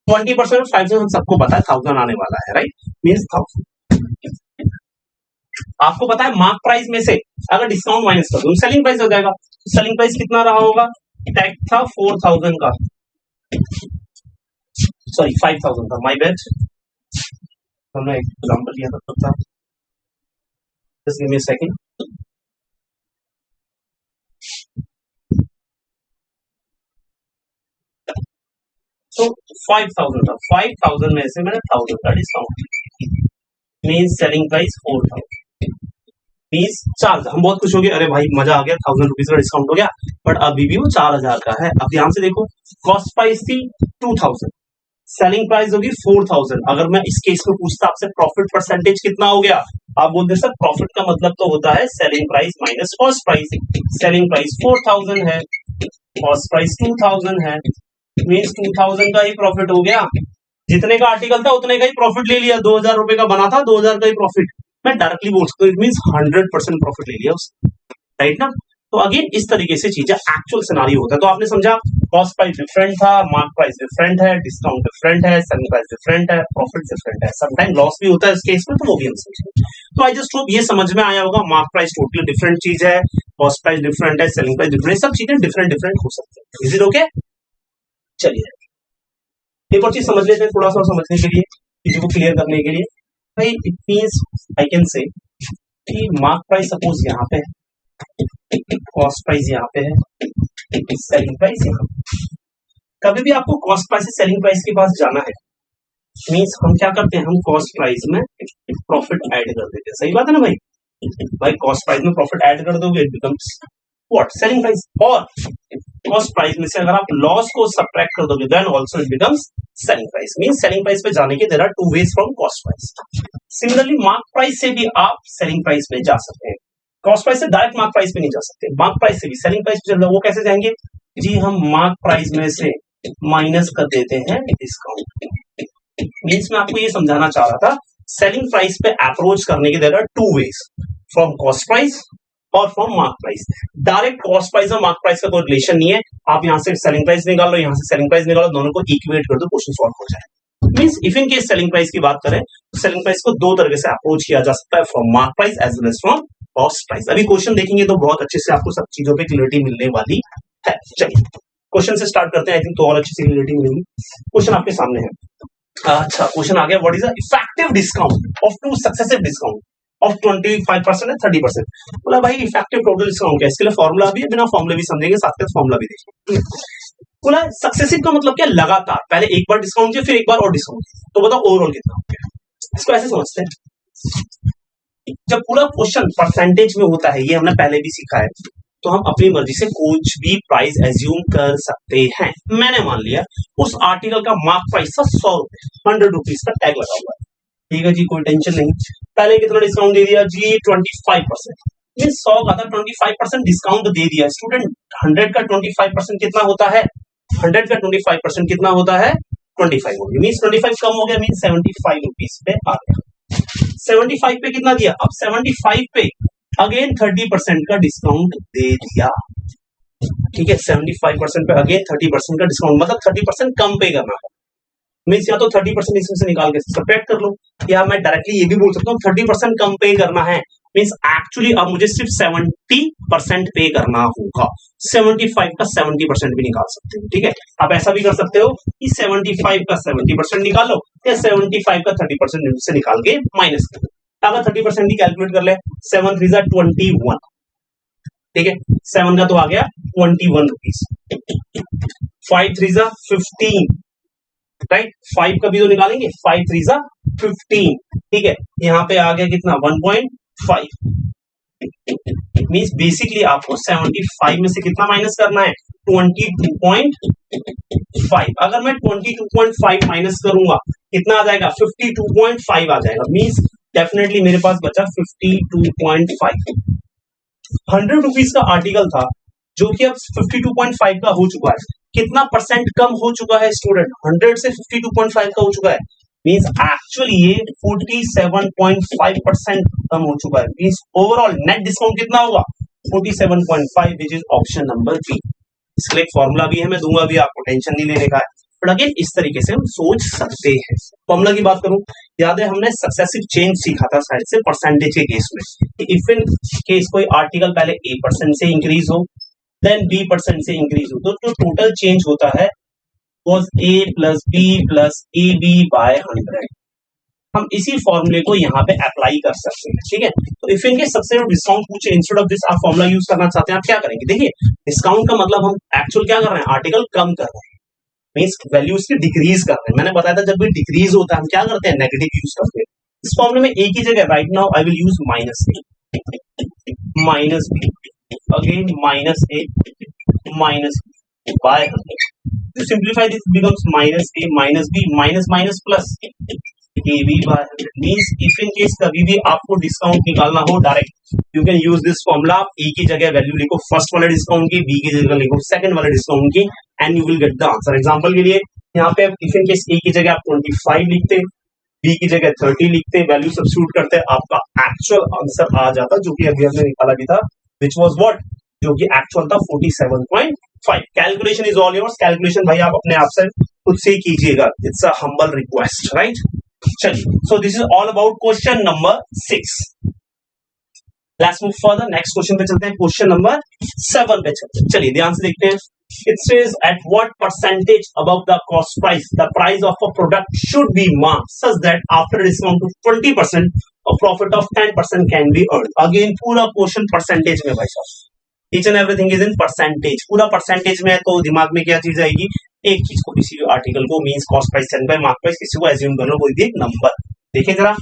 20% 5000 सबको पता है 1000 आने वाला है, राइट, मींस 1000। आपको पता है मार्क प्राइस में से अगर डिस्काउंट माइनस कर दूं सेलिंग प्राइस हो जाएगा, सेलिंग प्राइस कितना रहा होगा, टैग था 4000 का, सॉरी 5000 का, माय बैड, हमने एक एग्जांपल लिया था, just give me a second. तो 5000 था, 5000 में से मैंने 1000 का discount, means selling price 4000, means 4000। हम बहुत खुश हो गए, अरे भाई मजा आ गया, 1000 रुपीज का डिस्काउंट हो गया, बट अभी भी वो 4000 का है। अब ध्यान से देखो, कॉस्ट प्राइस थी 2000, सेलिंग प्राइस होगी 4000। अगर मैं इस केस में पूछता आपसे प्रॉफिट परसेंटेज कितना हो गया, आप बोलते सर प्रॉफिट का मतलब तो होता है selling price minus cost price, selling price 4000 है, कॉस्ट प्राइस 2000 है, मींस 2000 का ही प्रॉफिट हो गया, जितने का आर्टिकल था उतने का ही प्रॉफिट ले लिया, 2000 रुपए का बना था 2000 का ही प्रॉफिट, मैं डायरेक्टली बोल सकता हूँ, इट मींस 100% प्रॉफिट ले लिया उसने, राइट ना। तो अगेन इस तरीके से चीजें एक्चुअल सिनेरियो होता है। तो आपने समझा कॉस्ट प्राइस डिफरेंट था, मार्क प्राइस डिफरेंट है, डिस्काउंट डिफरेंट है, सेलिंग प्राइस डिफरेंट है, प्रॉफिट डिफरेंट है, समटाइम लॉस भी होता है इस केस में, तो वो भी हम समझेंगे। तो आई जस्ट होप ये समझ में आया होगा, मार्क प्राइस टोटली डिफरेंट चीज है, कॉस्ट प्राइस डिफरेंट है, सेलिंग प्राइस डिफरेंट, सब चीजें डिफरेंट डिफरेंट हो सकती है। Is it okay? चलिए एक और चीज समझ लेते हैं थोड़ा सा समझने के लिए, चीजों को क्लियर करने के लिए। भाई it means I can say कि मार्क प्राइस सपोज यहाँ पे है, कॉस्ट प्राइस यहाँ पे है, सेलिंग प्राइस यहाँ, कभी भी आपको कॉस्ट प्राइस से सेलिंग प्राइस के पास जाना है मींस हम क्या करते हैं, हम कॉस्ट प्राइस में प्रॉफिट ऐड कर देते हैं, सही बात है ना भाई, भाई कॉस्ट प्राइस में प्रॉफिट ऐड कर दोगे it becomes what, selling price, और कॉस्ट प्राइस में से अगर आप लॉस को सब्ट्रैक्ट कर दोगे then also it becomes selling price, means selling price पे जाने के there are two ways from cost price. Similarly mark price से भी आप सेलिंग प्राइस में जा सकते हैं, कॉस्ट प्राइस से डायरेक्ट मार्क प्राइस पे नहीं जा सकते, मार्क प्राइस से भी सेलिंग प्राइस पे चल रहा है, वो कैसे जाएंगे जी, हम मार्क प्राइस में से माइनस कर देते हैं डिस्काउंट, मींस मैं आपको ये समझाना चाह रहा था सेलिंग प्राइस पे अप्रोच करने के there are two ways, from cost price और from mark price. Direct cost price और मार्क प्राइस का कोई रिलेशन नहीं है, आप यहां से सेलिंग प्राइस निकाल लो, यहां से सेलिंग प्राइस निकालो, दोनों को इक्वेट कर दो, क्वेश्चन सॉल्व हो जाए। Means if in case selling price की बात करें तो सेलिंग प्राइस को दो तरीके से अप्रोच किया जा सकता है, from mark price as well as from cost price. अभी क्वेश्चन देखेंगे तो बहुत अच्छे से आपको सब चीजों पे क्लियरिटी मिलने वाली है। चलिए क्वेश्चन से स्टार्ट करते हैं, आई थिंक तो और अच्छी सी क्लियरिटी मिलेगी। क्वेश्चन आपके सामने है, अच्छा क्वेश्चन आ गया, what is the effective discount of two successive discount of 25% and 30%। बोला भाई इफेक्टिव टोटल डिस्काउंट है, इसके लिए फॉर्मूला भी है, बिना फॉर्मूले भी समझेंगे, साथ में फॉर्मूला भी देखेंगे। बोला सक्सेसिव का मतलब क्या, लगातार, पहले एक बार डिस्काउंट दिया फिर एक बार और डिस्काउंट, तो बताओ ओवरऑल कितना हो गया। इसको ऐसे समझते हैं, जब पूरा क्वेश्चन परसेंटेज में होता है, ये हमने पहले भी सीखा है, तो हम अपनी मर्जी से कुछ भी प्राइस एज्यूम कर सकते हैं। मैंने मान लिया उस आर्टिकल का मार्क प्राइस था 100 रुपए, 100 रुपीज का टैग लगा हुआ है, ठीक है जी, कोई टेंशन नहीं। पहले कितना डिस्काउंट दे दिया जी, 25%, मींस 100 का था 25% डिस्काउंट दे दिया। स्टूडेंट 100 का 25% कितना होता है, 100 का 25% कितना होता है, 25 हो गया, मींस 25 कम हो गया, मींस 75 रुपीज पे आ गया। 75 पे कितना दिया, अब 75 पे अगेन 30% का डिस्काउंट दे दिया, ठीक है, 75% पे अगेन 30% का डिस्काउंट, मतलब 30% कम पे करना है, मींस या तो 30% इसमें से निकाल के सब्ट्रैक्ट कर लो, या मैं डायरेक्टली ये भी बोल सकता हूँ 30% कम पे करना है, मींस एक्चुअली अब मुझे सिर्फ 70% पे करना होगा। 75 का 70% भी निकाल सकते हो, ठीक है, आप ऐसा भी कर सकते हो कि 75 का 70% निकालो या 75 का 30% से निकाल के माइनस कर दो। अगर 30% की कैलकुलेट कर ले, 7 3 जा 21, ठीक है, 7 का तो आ गया 21 रुपीज, 5 3 जा 15, राइट, 5 का भी तो निकालेंगे, 5 3 जा 15, ठीक है, यहाँ पे आ गया कितना 1.5, मींस बेसिकली आपको 75 में से कितना माइनस करना है, 22.5। अगर मैं 22.5 माइनस करूंगा कितना आ जाएगा, 52.5 आ जाएगा। मींस डेफिनेटली मेरे पास बचा 52.5। 100 रुपीज का आर्टिकल था जो कि अब 52.5 का हो चुका है। कितना परसेंट कम हो चुका है स्टूडेंट, 100 से 52.5 का हो चुका है। मींस एक्चुअली ये 47.5% कम हो चुका है। मींस ओवरऑल नेट डिस्काउंट कितना होगा, 47.5, which is option number B. इसके लिए फॉर्मूला भी है, मैं दूंगा भी, आपको टेंशन नहीं लेने का है, बट अगेन इस तरीके से हम सोच सकते हैं। फॉर्मूला की बात करूं, याद है हमने सक्सेसिव चेंज सीखा था शायद से परसेंटेज के केस में। इफ इन केस कोई आर्टिकल पहले A% से इंक्रीज हो, देन B% से इंक्रीज हो, तो जो टोटल चेंज होता है was A plus B plus AB by 100। हम इसी फॉर्मूले को यहाँ पे अप्लाई कर सकते हैं, ठीक है। तो इफ इनके सबसे डिस्काउंट पूछे, इंस्टेड ऑफ दिस आप फॉर्मूला यूज करना चाहते हैं, आप क्या करेंगे, देखिए डिस्काउंट का मतलब हम एक्चुअल क्या कर रहे हैं, आर्टिकल कम कर रहे हैं, मींस वैल्यू उसकी डिक्रीज कर रहे हैं। मैंने बताया था जब भी डिक्रीज होता है हम क्या करते हैं, नेगेटिव यूज करते हैं। इस फॉर्मूले में A की जगह right now I will use minus A, minus B, again minus A, minus B by 100। To simplify this becomes minus A minus B minus minus plus AB by 100। Means if in case कभी भी आपको discount निकालना हो direct, you can use this formula। A की जगह value लिखो first वाले discount की, B की जगह लिखो सेकंड वाले डिस्काउंट की, and you will get the answer। Example के लिए यहाँ पे if in case A की जगह आप 25 लिखते, B की जगह 30 लिखते, वैल्यू सब्स्टिट्यूट करते, आपका एक्चुअल आंसर आ जाता, जो कि अभी हमने निकाला भी था, which was what, जो कि एक्चुअल था 47.5। Calculation is all yours, calculation भाई आप अपने आप से खुद से ही कीजिएगा, it's a humble request, right. चलिए, so this is all about question number 6। Let's move further, next question पे चलते हैं, क्वेश्चन नंबर 7 पे चलते हैं। चलिए ध्यान से देखते हैं। It says at what percentage above the cost price the price of a product should be marked such that after discount to 20% a profit of 10% can be earned। Again पूरा question percentage में भाई साहब, each and everything is in percentage, पूरा percentage में है, तो दिमाग में क्या चीज आएगी, एक चीज को, किसी भी आर्टिकल को, means cost price send bye mark price, किसी को एज्यूम कर लो, कोई भी एक नंबर। देखिए जरा,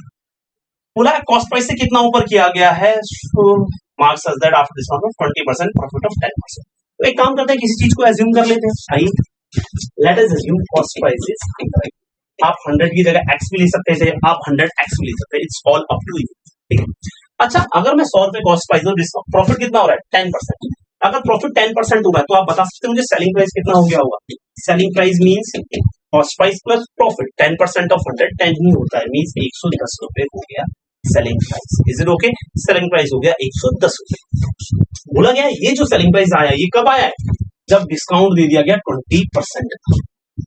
पूरा कॉस्ट प्राइस से कितना ऊपर किया गया है, mark such that after discount of 20% profit of 10%। तो एक काम करते हैं, किसी चीज को एज्यूम कर लेते हैं। आइए, let us assume cost price is, आप 100 की जगह x भी ले सकते थे, आप 100x भी ले सकते हैं, it's all up to you, ठीक है। अच्छा, अगर मैं 100 रुपए कॉस्ट प्राइस और प्रॉफिट कितना हो रहा है, 10%। अगर प्रॉफिट 10% हुआ है, तो आप बता सकते हैं मुझे सेलिंग प्राइस कितना हो गया होगा। Selling price means cost price plus profit, 10% of 100 10 ही होता है, मींस 110 रुपए हो गया selling price. Is it okay, selling price हो गया 110 रुपए। बोला गया ये जो सेलिंग प्राइस आया, ये कब आया है, जब डिस्काउंट दे दिया गया 20%।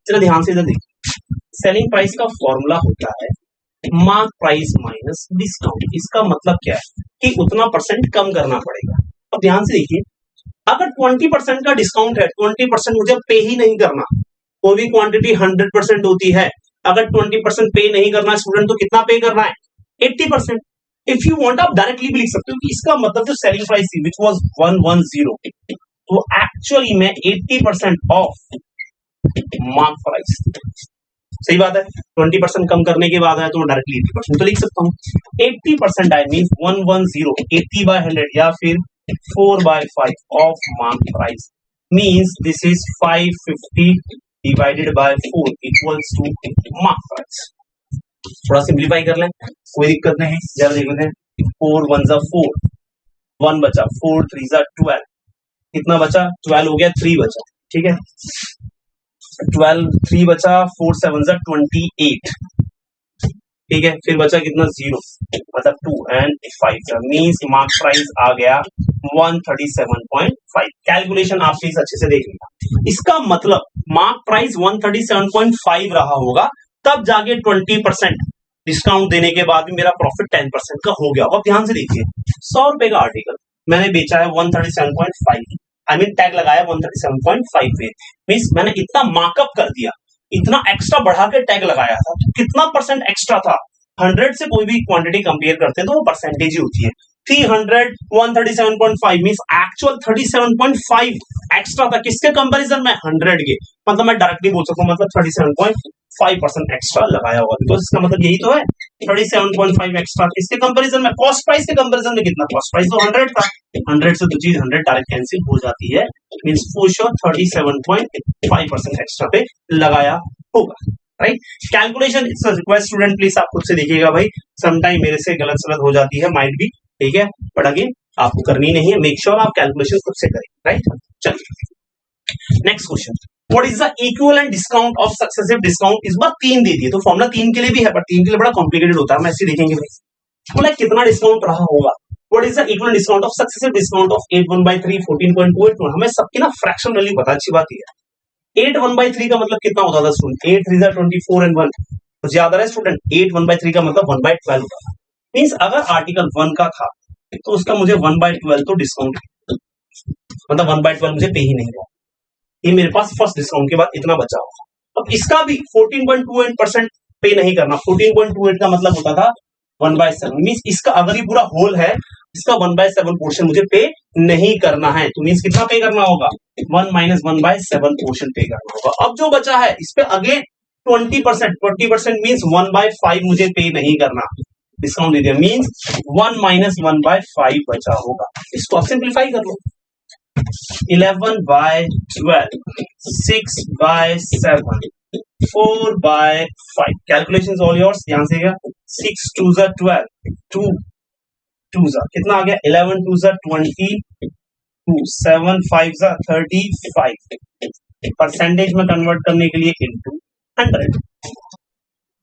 चलो ध्यान से इधर देखिए, सेलिंग प्राइस का फॉर्मूला होता है मार्क प्राइस माइनस डिस्काउंट। इसका मतलब क्या है कि उतना परसेंट कम करना पड़ेगा। अब ध्यान से देखिए, अगर 20% का डिस्काउंट है, 20% मुझे पे ही नहीं करना, कोई भी क्वांटिटी 100% होती है, अगर 20% पे नहीं करना स्टूडेंट, तो कितना पे करना है, 80%। इफ यू वांट आप डायरेक्टली भी लिख सकते हो कि इसका मतलब जो सेलिंग प्राइस थी विच वाज 110, तो एक्चुअली में 80% ऑफ मार्क प्राइस। सही बात है, 20% कम करने के बाद है तो डायरेक्टली 80% तो लिख सकता हूँ। 80% आई मीन 110, 80 by 100 या फिर 4 by 5 of mark price, means this is 550 divided by 4 equals to mark price. थोड़ा सिंप्लीफाई कर लें, कोई दिक्कत नहीं, जरा देख लेते हैं। 4 1 जा 4, 1 बचा, 4 3 जा 12, कितना बचा, 12 हो गया, 3 बचा, ठीक है, 12 3 बचा, 4 7 जा 28, ठीक है, फिर बचा कितना, 0 मतलब 2 एंड 5 मींस मार्क प्राइस आ गया 137.5। कैलकुलेशन आप प्लीज अच्छे से देख लेना। इसका मतलब मार्क प्राइस 137.5 रहा होगा, तब जाके 20% डिस्काउंट देने के बाद भी मेरा प्रॉफिट 10% का हो गया। अब ध्यान से देखिए, 100 रुपए का आर्टिकल मैंने बेचा है 137.5, आई मीन टैग लगाया 137.5 पे, मींस मैंने इतना मार्कअप कर दिया, इतना एक्स्ट्रा बढ़ा के टैग लगाया था, तो कितना परसेंट एक्स्ट्रा था। 100 से कोई भी क्वांटिटी कंपेयर करते हैं तो वो परसेंटेज ही होती है। 300 137.5 मींस एक्चुअल 37.5 एक्स्ट्रा था किसके कंपैरिजन में 100 के, मतलब मैं डायरेक्टली बोल सकता हूँ मतलब 37.5% एक्स्ट्रा लगाया हुआ, तो इसका मतलब यही तो है 37.5 एक्स्ट्रा किसके कंपैरिजन में, कॉस्ट प्राइस के कंपैरिजन में कितना, कॉस्ट प्राइस तो 100 था, 100 से तो चीज 100 डायरेक्ट कैंसिल हो जाती है, मींस फॉर श्योर 37.5% एक्स्ट्रा पे लगाया होगा, right. Calculation it's a request student please आप खुद से देखिएगा भाई, समटाइम मेरे से गलत सलत हो जाती है, माइट भी, ठीक है, बट अगेन आपको करनी नहीं है, मेक श्योर आप कैलकुलेशन खुद से करें, राइट। चलिए next question, what is the equivalent discount of successive discount, इस बार 3 दे दिए, तो फॉर्मूला 3 के लिए भी है, पर 3 के लिए बड़ा कॉम्प्लिकेटेड होता है, हम ऐसे देखेंगे भाई, बोला कितना डिस्काउंट रहा होगा, what is the equivalent discount of successive discount of 8 1/3 14.28, हमें सबकी ना फ्रैक्शन वैल्यू पता, अच्छी बात है, 8 1/3 का मतलब कितना होता था स्टूडेंट, 8 3 24 एंड 1, तो ज्यादा है स्टूडेंट, 8 1/3 का मतलब 1/12 होता था, मींस अगर आर्टिकल 1 का था तो उसका मुझे 1/12 तो डिस्काउंट, मतलब 1/12 मुझे पे ही नहीं हुआ, ये मेरे पास फर्स्ट डिस्काउंट के बाद इतना बचा होगा, अब इसका भी 14.28% पे नहीं करना, 14.28 का मतलब होता था 1/7, मींस इसका अगर ये पूरा होल है, इसका 1/7 पोर्शन मुझे पे नहीं करना है, तो मींस कितना पे करना होगा, 1 - 1/7 पोर्शन पे करना होगा, अब जो बचा है इस पे अगेन 20% मींस 1/5 मुझे पे नहीं करना, डिस्काउंट दे दिया, मींस 1 - 1/5 बचा होगा, इसको आप सिंप्लीफाई कर लो, 11/12 6/7 4/5, कैलकुलेशंस ऑल योर्स, ध्यान से 6 2 12 2 2 कितना आ गया, 11 2 22 7 5 35, परसेंटेज में कन्वर्ट करने के लिए इनटू 100,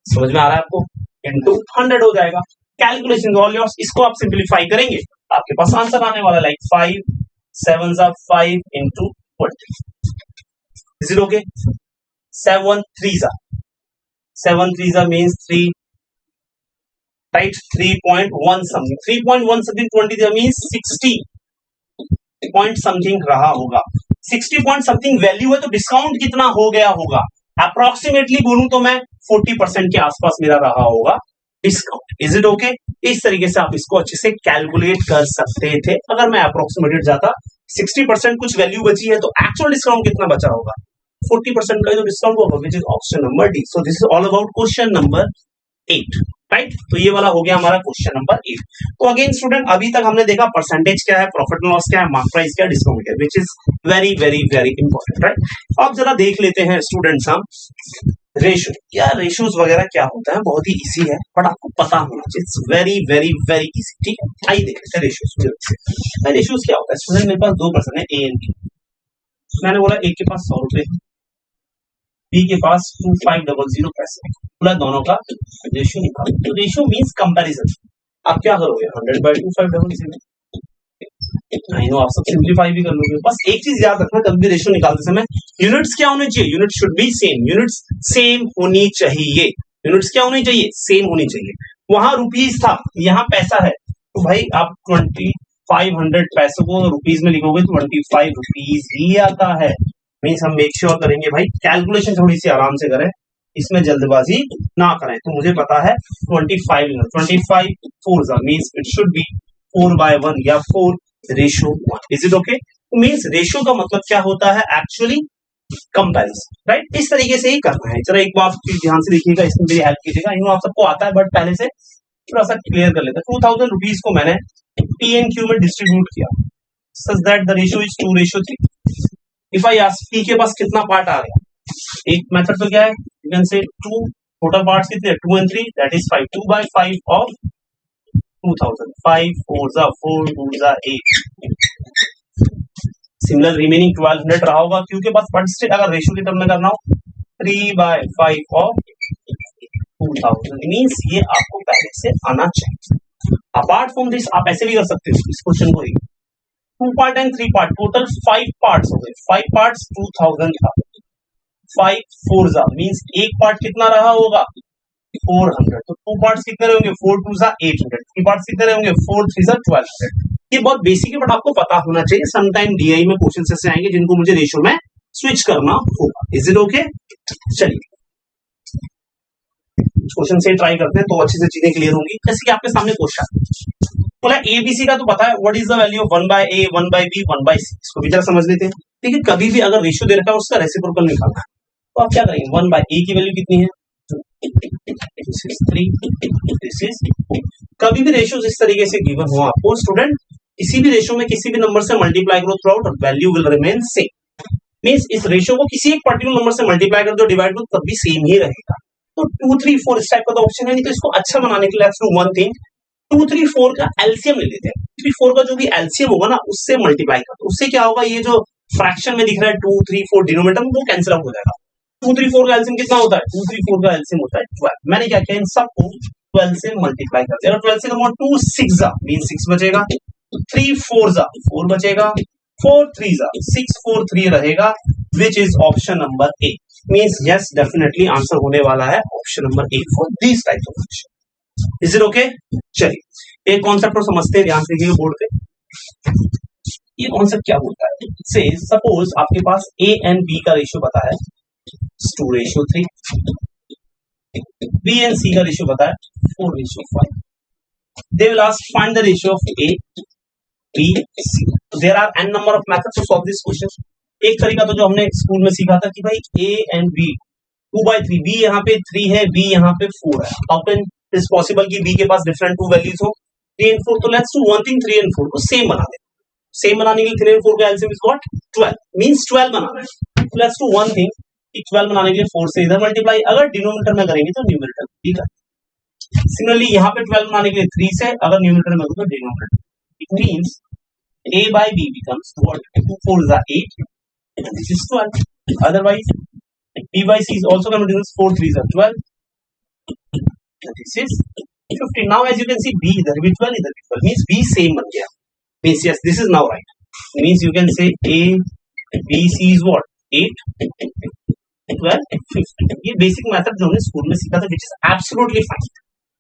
समझ में आ रहा है आपको, इनटू 100 हो जाएगा, कैलकुलेशन ऑल योर्स, इसको आप सिंप्लीफाई करेंगे आपके पास आंसर आने वाला like 5 7 5 into 20, is it okay, 7 3 means 3, right, 3.1 something 20 means 60 point something रहा होगा, 60 point something वैल्यू है, तो डिस्काउंट कितना हो गया होगा, अप्रोक्सीमेटली बोलूं तो मैं 40% के आसपास मेरा रहा होगा डिस्काउंट, इज इट ओके, इस तरीके से आप इसको अच्छे से कैलकुलेट कर सकते थे, अगर मैं अप्रोक्सीमेटेड जाता 60% कुछ वैल्यू बची है, तो एक्चुअल डिस्काउंट कितना बचा होगा, 40% का जो डिस्काउंट होगा, विच is option number D, so this is all about question number 8, right, तो ये वाला हो गया हमारा क्वेश्चन नंबर 8। तो अगेन स्टूडेंट अभी तक हमने देखा परसेंटेज क्या है, प्रॉफिट एंड लॉस क्या है, मार्क प्राइस क्या है, डिस्काउंट क्या है, which is very very very important, right. अब जरा देख लेते हैं स्टूडेंट्स हम रेशो, क्या रेशोज वगैरह क्या होता है, बहुत ही इजी है, बट आपको पता होना चाहिए, it's very very very easy, ठीक है, आइए देखते हैं रेशोज। रेशोज क्या होता है स्टूडेंट, मेरे पास दो पर्सन है ए एंड बी, मैंने बोला ए के पास 100 रुपए, बी के पास 2500 पैसे, बोला दोनों का रेशियो निकालो, तो रेशियो मींस कंपैरिजन, आप क्या करोगे 100/2500, आई नो आप सब सिंप्लीफाई भी कर लोगे, बस एक चीज याद रखना कभी भी रेशियो निकालते समय यूनिट्स क्या होने चाहिए, unit should be same, units same होनी चाहिए, यूनिट्स क्या होनी चाहिए, सेम होनी चाहिए, वहां रुपीस था यहाँ पैसा है, तो भाई आप 2500 पैसों को रुपीस में लिखोगे तो 25 रुपीस ही आता है, मीन्स हम मेक श्योर करेंगे भाई कैलकुलेशन थोड़ी सी आराम से करें, इसमें जल्दबाजी ना करें, तो मुझे पता है 25 4 मीन्स इट शुड बी 4/1 या 4 ratio 1, is it okay, means ratio का मतलब क्या होता है एक्चुअली कंपैरिजन, राइट, इस तरीके से ही करना है, चलो एक बार ध्यान से देखिएगा, इसमें मेरी हेल्प कीजिएगा, इन आप सबको आता है बट पहले से थोड़ा सा क्लियर कर लेते हैं, 2000 रुपीज को मैंने पी एंड क्यू में डिस्ट्रीब्यूट किया such that the ratio is 2:3, if I ask P के पास कितना पार्ट आ गया, एक मेथड तो क्या है, you can say 2 total parts कितने 2 and 3 that is 5, 2/5 of 2000, 5 4 4 2 8, similar remaining 1200 रहा होगा क्यू के पास, बट स्टिल अगर रेशियो की टर्म में करना हो 3/5 ऑफ 2000, मींस ये आपको पहले से आना चाहिए। अपार्ट फ्रॉम दिस आप ऐसे भी कर सकते हो इस क्वेश्चन को, 2 part and 3 part, total 5 parts हो गए, 5 पार्ट्स 2000 था, 5 4 मींस एक पार्ट कितना रहा होगा 400, तो 2 पार्ट्स कितने रहेंगे 4 2 800, 3 पार्ट्स कितने रहेंगे 4 3 1200, ये बहुत बेसिक है बट आपको पता होना चाहिए, समटाइम डीआई में क्वेश्चन ऐसे आएंगे जिनको मुझे रेशियो में स्विच करना होगा, इज इट ओके, चलिए क्वेश्चन से ट्राई करते हैं तो अच्छे से चीजें क्लियर होंगी, जैसे कि आपके सामने क्वेश्चन बोला एबीसी का तो पता है, what is the value of 1 by a 1 by b 1 by c, इसको भी जरा समझ लेते हैं। ठीक है, कभी भी अगर रेशियो दे रखा है उसका रेसिप्रोकल निकालना है, तो आप क्या करेंगे, 1 बाय ए की वैल्यू कितनी है, दिस इज 3, दिस इज 4। कभी भी रेशियोज इस तरीके से गिवन हो आपको स्टूडेंट, किसी भी रेशियो में किसी भी नंबर से मल्टीप्लाई करो through out, value will remain same. Means इस रेशियो को किसी एक पर्टिकुलर नंबर से मल्टीप्लाई कर दो, डिवाइड करो, तब भी सेम ही रहेगा। तो 2 3 4 इस टाइप का तो ऑप्शन है नहीं, तो इसको अच्छा बनाने के लिए लेट्स डू वन थिंग, 2 3 4 का एलसीएम ले लेते हैं। 3 4 का जो भी एलसीएम होगा ना उससे मल्टीप्लाई कर दो, उससे क्या होगा, ये जो फ्रैक्शन में दिख रहा है 2 3 4 डिनोमिनेटर वो कैंसिल आउट हो जाएगा। 2 3 4 का एलसीएम कितना होता है, 2 3 4 का एलसीएम होता है 12। मैंने क्या किया, इन सबको 12 से मल्टीप्लाई कर दिया। अगर 12 से करूंगा 2 6 जा मीन 6 बचेगा, 3 4 जा 4 बचेगा, 4 3 जा 6 4 3 रहेगा, विच is option number A. Means yes definitely answer होने वाला है option number A for this type of question. Is it okay? चलिए एक कॉन्सेप्ट को समझते हैं, ध्यान से देखिए बोर्ड पे। ये कॉन्सेप्ट क्या बोलता है, से सपोज आपके पास ए एंड बी का रेशियो पता है 2:3, बी एंड सी का रेशियो पता है 4:5। They will ask find the ratio of A B C. There are n number of methods to solve this question. एक तरीका तो जो हमने स्कूल में सीखा था कि भाई ए एंड बी 2/3, बी यहाँ पे 3 है, बी यहाँ पे 4 है। हाउ कैन इज पॉसिबल कि बी के पास डिफरेंट टू वैल्यूज हो, 3 and 4। तो let's do one thing, 3 and 4 को सेम बना दे। सेम बनाने के लिए 3 and 4 का एलसीएम इज व्हाट, 12, मींस 12 बनाना है। तो लेट्स डू वन थिंग, 12 बनाने के लिए 4 से इधर मल्टीप्लाई, अगर डिनोमिनेटर में करेंगे तो न्यूमरेटर, ठीक है। सिमिलरली यहाँ पे 12 बनाने के लिए 3 से, अगर न्यूमरेटर में करूँ तो denominator. It means a by b becomes what, 2 4 is 8 and this is 12. Otherwise b by c is also going to be 4 3 is 12 and this is 15. Now as you can see b idhar bhi 12 idhar bhi 12 means b same ban gaya, means yes this is now right, means you can say a b c is what 8 12 15। ये basic method जो हमने school में सीखा था which is absolutely fine।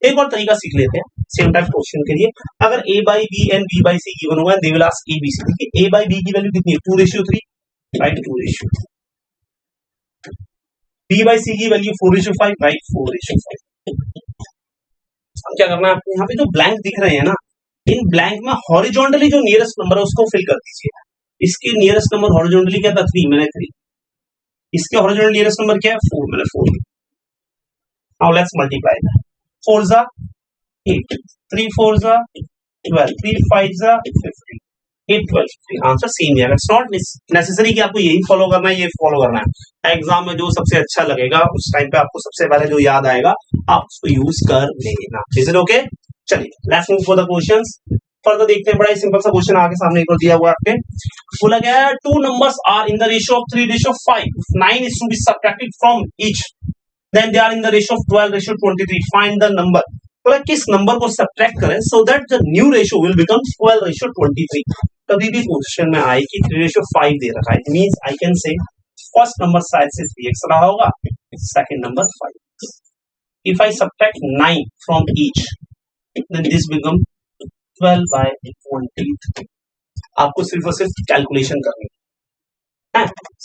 एक और तरीका सीख लेते हैं सेम टाइप क्वेश्चन के लिए। अगर a by b and b by c given हुआ है, दे will ask a b c। देखिए a by b की वैल्यू कितनी है, 2:3, राइट 2:3। b by c की वैल्यू 4:5, राइट 4:5। अब क्या करना है आपको, यहाँ पे जो ब्लैंक दिख रहे हैं ना, इन ब्लैंक में हॉरिजॉन्टली जो नियरेस्ट नंबर है उसको फिल कर दीजिए। इसके नियरेस्ट नंबर हॉरिजॉन्टली क्या था, 3, मैंने 3। इसके हॉरिजॉन्टल नियरेस्ट नंबर क्या है, 4, मैंने 4। Now let's multiply that. 4 जा 8, 3 4 जा 12, 3 5 जा 50, 8 12 50। आंसर सेम है। इट्स नॉट नेसेसरी कि आपको यही फॉलो करना है, ये फॉलो करना है। एग्जाम में जो सबसे अच्छा लगेगा उस टाइम पे आपको सबसे पहले जो याद आएगा आप उसको यूज कर लेना। Is it okay? चलिए let's move for the questions. Further देखते हैं, बड़ा ही सिंपल सा क्वेश्चन आगे सामने एक और दिया हुआ आपके। बोला गया है 2 numbers are in the ratio of 3:5, 9 is to be subtracted from each, then they are in the ratio of 12:23, find the number। तो किस नंबर को सब्ट्रैक्ट करें so that the new ratio will become 12:23। कभी भी question में आए कि 3:5 दे रखा है, it means I can say first number शायद से 3x रहा होगा, second number 5। if I subtract 9 from each then this become 12/23। आपको सिर्फ और सिर्फ कैलकुलेशन करनी है,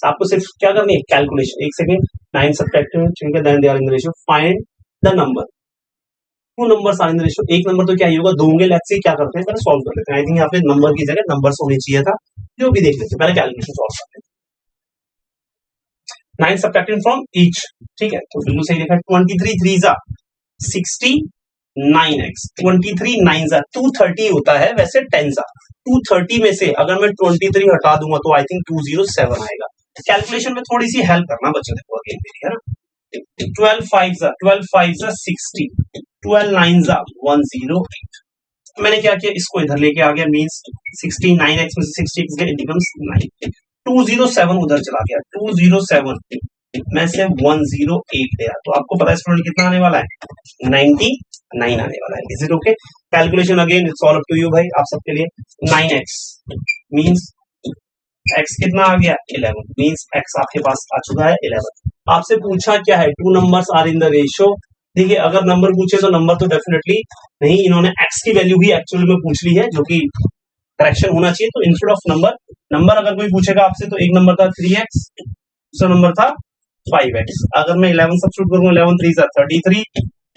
आपको सिर्फ क्या करनी है, कैलकुलेशन। एक सेकेंड, 9 सब्ट्रैक्टेड, ठीक है, then they are in the ratio, find the number. 2 numbers are in the ratio, एक नंबर तो क्या ही होगा, 2 होंगे। लेट्स सी क्या करते हैं, पहले सॉल्व कर लेते हैं। आई थिंक यहाँ पे नंबर की जगह नंबर्स होने चाहिए था, जो भी देख लेते हैं, पहले कैलकुलेशन सॉल्व करते हैं। 9 सब्ट्रैक्टेड फ्रॉम ईच, ठीक है, तो बिल्कुल सही लिखा है। 23 3 जा 69x, 23 9 जा 230 होता है, वैसे 10 जा 230 में से अगर मैं 23 हटा दूंगा तो आई थिंक 207 आएगा। कैलकुलेशन में थोड़ी सी हेल्प करना बच्चों को अगेन मेरी, है ना। 12 5 जा 60, 12 9 जा 108। मैंने क्या किया, इसको इधर लेके आ गया, मींस 69x में से 60 गए, इट बिकम्स 9। 207 उधर चला गया, 207 में से 108 गया, तो आपको पता है स्टूडेंट कितना आने वाला है, 99 आने वाला है। Is it okay? Calculation again it's all up to you भाई, आप सबके लिए। 9x मींस x कितना आ गया, 11, मींस x आपके पास आ चुका है 11। आपसे पूछा क्या है, 2 numbers are in the ratio. देखिए अगर नंबर पूछे तो नंबर तो डेफिनेटली नहीं, इन्होंने x की वैल्यू भी एक्चुअल में पूछ ली है, जो कि करेक्शन होना चाहिए। तो इंस्टेड ऑफ नंबर अगर कोई पूछेगा आपसे, तो एक नंबर था 3x, दूसरा नंबर था 5x। अगर मैं 11 सब्स्टिट्यूट करूं, 11 3 जा 33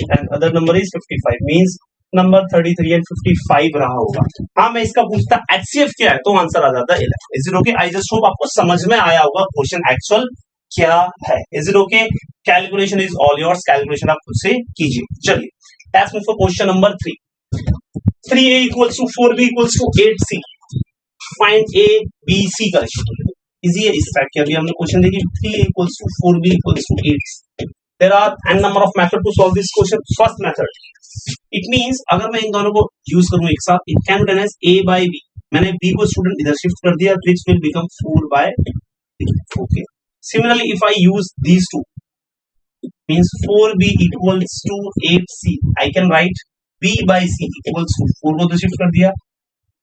and other number is 55, means number 33 and 55 रहा होगा। हाँ, मैं इसका पूछता एचसीएफ क्या है तो आंसर आ जाता 11। Is it okay? I just hope आपको समझ में आया होगा क्वेश्चन एक्चुअल क्या है। Is it okay? Calculation is all yours, calculation आप खुद से कीजिए। चलिए let's move for question number 3। 3a equals to 4b equals to 8c, find a b c का रेशियो। इजी है इस टाइप के, अभी हमने क्वेश्चन देखी 3a equals to 4b equals to 8c। there are n number of method to solve this question. first method, it means अगर मैं इन दोनों को यूज करूं एक साथ, it can be done as a by b, मैंने b को student इधर शिफ्ट कर दिया, which will become 4 by 3. okay, similarly if I use these two, means 4b equals to 8c, I can write b by c equals to 4 को तो shift कर दिया,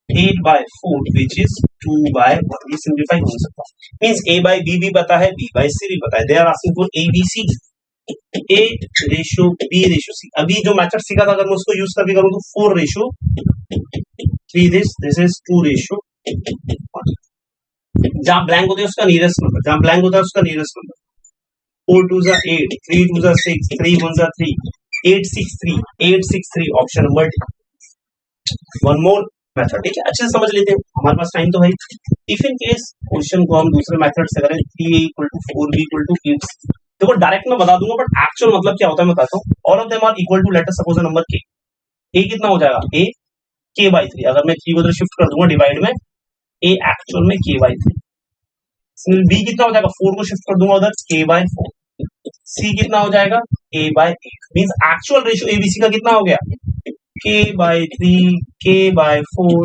8 by 4 which is 2 by 1. ये simplify हो सकता है, मींस a by b भी पता है, b by c भी पता है, they are asking for a b c, a ratio b ratio c। अभी जो मेथड सीखा था अगर मैं उसको यूज करके करूं तो 4 रेशियो 3, दिस इज 2 रेशियो 1। जहां ब्लैंक होता है उसका नियरेस्ट नंबर, जहां ब्लैंक होता है उसका नियरेस्ट नंबर, 4 2 जा 8, 3 2 जा 6, 3 1 जा 3, 8 6 3, 8 6 3, option number D. One more method, ठीक है, अच्छे से समझ लेते हैं, हमारे पास टाइम तो है। इफ इन केस क्वेश्चन को हम दूसरे मेथड से करें, 3a equal to 4b equal to 8c, देखो डायरेक्ट मैं बता दूंगा बट एक्चुअल मतलब क्या होता है मैं बताता हूँ। All of them are equal to, let us suppose number k, a कितना हो जाएगा, a k by 3, अगर मैं 3 को इधर शिफ्ट कर दूंगा डिवाइड में, a एक्चुअल में k by 3, b कितना हो जाएगा, 4 को शिफ्ट कर दूंगा उधर, k by 4, c कितना हो जाएगा, a by 8, means actual ratio abc का कितना हो गया, k by 3, k by 4,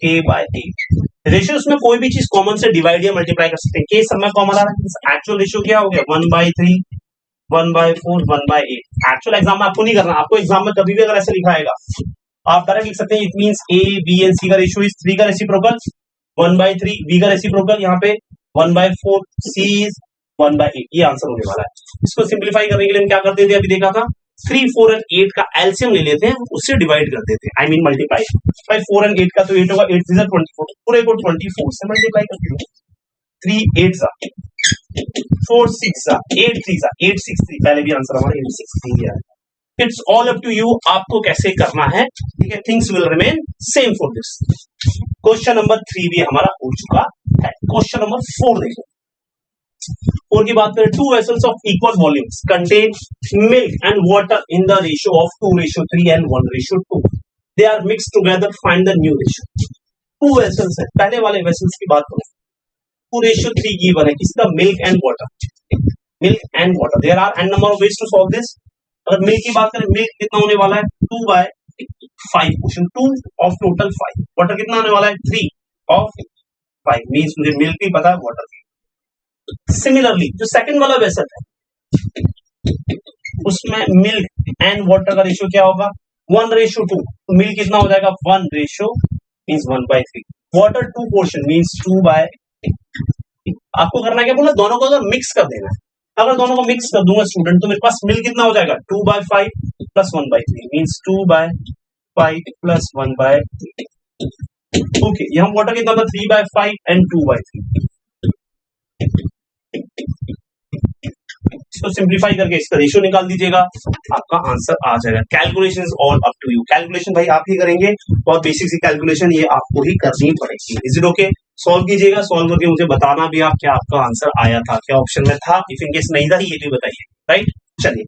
k by 8। Ratios में कोई भी चीज कॉमन से डिवाइड या मल्टीप्लाई कर सकते हैं, k सब में कॉमन आ रहा है, एक्चुअल रेशियो क्या हो गया, 1 by 3, 1 by 4, 1 by 8। Actual exam में आपको नहीं करना, आपको एग्जाम में कभी भी अगर ऐसे लिखा आएगा आप डायरेक्ट लिख सकते हैं, it means a b and c का रेशियो इज 3 का रेसिप्रोकल 1 by 3, b का रेसिप्रोकल यहाँ पे 1 by 4, c इज 1 by 8, ये आंसर होने वाला है। इसको सिंप्लीफाई करने के लिए हम क्या करते थे, अभी देखा था 3 4 and 8 का एलसीएम ले लेते हैं, उससे डिवाइड कर देते हैं, आई मीन मल्टीप्लाई। भाई 4 and 8 का तो 8 होगा, 8 3 24, पूरे को 24 से मल्टीप्लाई करते हैं, 3 8 सा 4 6 सा 8 3 सा 8 6 3, पहले भी आंसर हमारा 8 6 3 है। It's all up to you, आपको कैसे करना है, ठीक है, things will remain same for this. Question number 3 भी हमारा हो चुका है। क्वेश्चन नंबर 4 देखो, और की बात करें, 2 vessels of equal volumes contain milk and water in the ratio of 2:3 and 1:2. They are mixed together. Find the new ratio. 2 vessels है, पहले वाले vessels की बात करो, 2:3 गिवन है, किसका, milk and water, milk and water। There are n number of ways to solve this। अगर milk की बात करें, milk कितना होने वाला है, 2 by 5, question 2 of total 5, water कितना होने वाला है, 3 of 5, मींस मुझे milk भी पता है, water भी। सिमिलरली जो सेकंड वाला वेसल है उसमें मिल्क एंड वाटर का रेशियो क्या होगा, 1:2, तो मिल्क कितना हो जाएगा, 1 ratio means 1/3, water 2 portion means 2 by। आपको करना क्या बोला, दोनों को अगर मिक्स कर देना है, अगर दोनों को मिक्स कर दूंगा स्टूडेंट तो मेरे पास मिल्क कितना हो जाएगा, 2/5 प्लस 1/3 मींस 2/5 प्लस 1/3। ओके, यहाँ वाटर कितना था, 3/5 एंड 2/3। इसको सिंप्लीफाई करके इसका रेशियो निकाल दीजिएगा, आपका आंसर आ जाएगा। Calculation is all up to you, calculation भाई आप ही करेंगे, और बेसिक सी कैलकुलेशन ये आपको ही करनी पड़ेगी। Is it okay? सॉल्व कीजिएगा, सॉल्व करके मुझे बताना भी आप क्या आपका आंसर आया था, क्या ऑप्शन में था, इफ इन केस नहीं था ये भी बताइए, राइट। चलिए,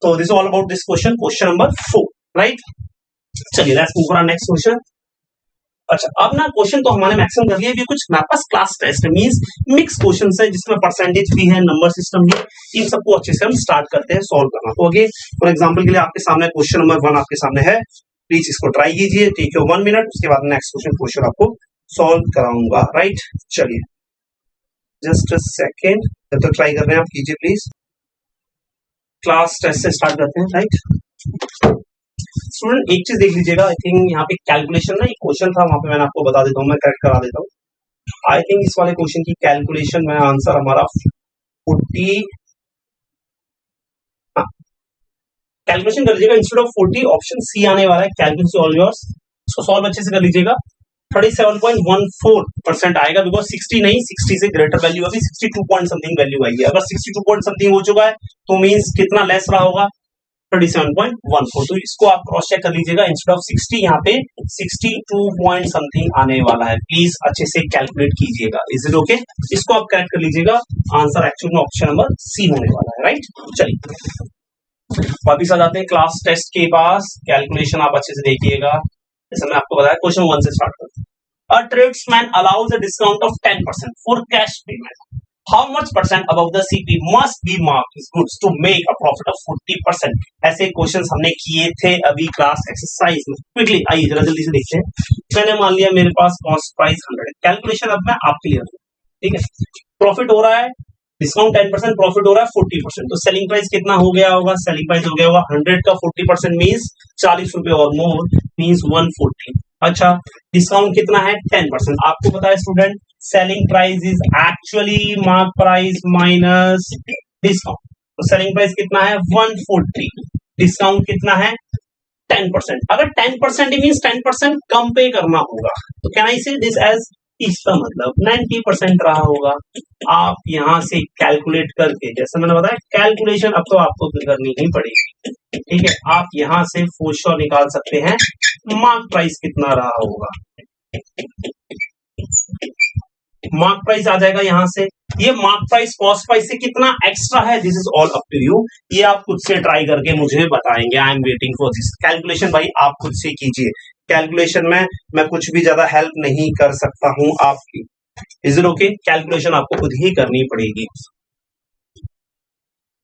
तो this all about this question, question number 4, right. चलिए let's move for next question. अच्छा, अब ना क्वेश्चन तो हमारे मैक्सिमम कर लिया, ये कुछ हमारे पास क्लास टेस्ट है, मींस मिक्स क्वेश्चंस है जिसमें परसेंटेज भी है, नंबर सिस्टम भी, इन सबको अच्छे से हम स्टार्ट करते हैं सॉल्व करना। तो अगे फॉर एग्जांपल के लिए आपके सामने क्वेश्चन नंबर 1 आपके सामने है, प्लीज इसको ट्राई कीजिए, टेक योर 1 मिनट, उसके बाद नेक्स्ट क्वेश्चन आपको सॉल्व कराऊंगा, राइट। चलिए जस्ट अ सेकेंड, जब तक ट्राई कर रहे हैं आप कीजिए प्लीज। क्लास टेस्ट से स्टार्ट करते हैं, राइट। स्टूडेंट एक चीज देख लीजिएगा, आई थिंक यहाँ पे कैलकुलेशन ना एक क्वेश्चन था, वहां पे मैंने आपको बता देता हूँ, मैं करेक्ट करा देता हूँ। आई थिंक इस वाले क्वेश्चन की कैलकुलेशन में आंसर हमारा 40, कैलकुलेशन कर लीजिएगा, इंस्टेड ऑफ 40 ऑप्शन सी आने वाला है, कैलकुलेशन ऑल योर्स। इसको सॉल्व अच्छे से कर लीजिएगा, 37.14% आएगा, बिकॉज 60 नहीं, 60 से ग्रेटर वैल्यू अभी 62 पॉइंट समथिंग वैल्यू आएगी। अगर 62 पॉइंट समथिंग हो चुका है तो मींस कितना लेस रहा होगा, 37.14। तो इसको आप क्रॉस चेक कर लीजिएगा, इंस्टेड ऑफ 60 यहाँ पे 62 पॉइंट समथिंग आने वाला है। प्लीज अच्छे से कैलकुलेट कीजिएगा। Is it okay? इसको आप करेक्ट कर लीजिएगा। आंसर एक्चुअल में ऑप्शन नंबर सी होने वाला है, राइट। चलिए वापिस आ जाते हैं क्लास टेस्ट के पास। कैलकुलेशन आप अच्छे से देखिएगा, जैसे मैं आपको बताया। क्वेश्चन 1 से स्टार्ट करते हैं। A tradesman allows a discount of 10% for cash payment. How much percent above the CP must be marked his goods to make a profit of 40%? ऐसे क्वेश्चंस हमने किए थे अभी क्लास एक्सरसाइज में। क्विकली आइए जरा जल्दी से देखते हैं। मैंने मान लिया मेरे पास कॉस्ट प्राइस 100 है। कैलकुलेशन अब मैं आपके लिए, ठीक है। प्रॉफिट हो रहा है, डिस्काउंट 10%, प्रॉफिट हो रहा है 40%। तो सेलिंग प्राइस कितना हो गया होगा? सेलिंग प्राइस हो गया होगा 100 का 40% मीन्स 40 रुपए और मोर मीन्स 140। अच्छा, डिस्काउंट कितना है? 10%। आपको पता है student, selling price is actually mark price minus discount. तो सेलिंग प्राइस कितना है? 140। डिस्काउंट कितना है? 10%। अगर 10% मीन्स 10% कम पे करना होगा, तो कैन आई से दिस एज, इसका मतलब 90% रहा होगा। आप यहां से कैलकुलेट करके, जैसे मैंने बताया कैलकुलेशन अब तो आपको करनी ही पड़ेगी, ठीक है। आप यहां से फॉर श्योर निकाल सकते हैं मार्क प्राइस कितना रहा होगा। मार्क प्राइस आ जाएगा यहां से। ये मार्क प्राइस कॉस्ट प्राइस से कितना एक्स्ट्रा है, this is all up to you. ये आप खुद से ट्राई करके मुझे बताएंगे। I am waiting for this calculation. भाई आप खुद से कीजिए कैलकुलेशन में, मैं कुछ भी ज्यादा हेल्प नहीं कर सकता हूं आपकी। Is it okay? कैलकुलेशन आपको खुद ही करनी पड़ेगी,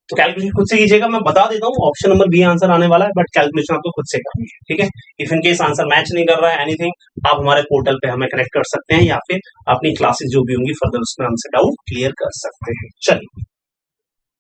तो कैलकुलेशन खुद से कीजिएगा। मैं बता देता हूँ ऑप्शन नंबर बी आंसर आने वाला है, बट कैलकुलेशन आपको खुद से करनी है, ठीक है। If in case answer match नहीं कर रहा है एनीथिंग, आप हमारे पोर्टल पे हमें कनेक्ट कर सकते हैं, या फिर अपनी क्लासेस जो भी होंगी फर्दर उसमें हमसे डाउट क्लियर कर सकते हैं। चलिए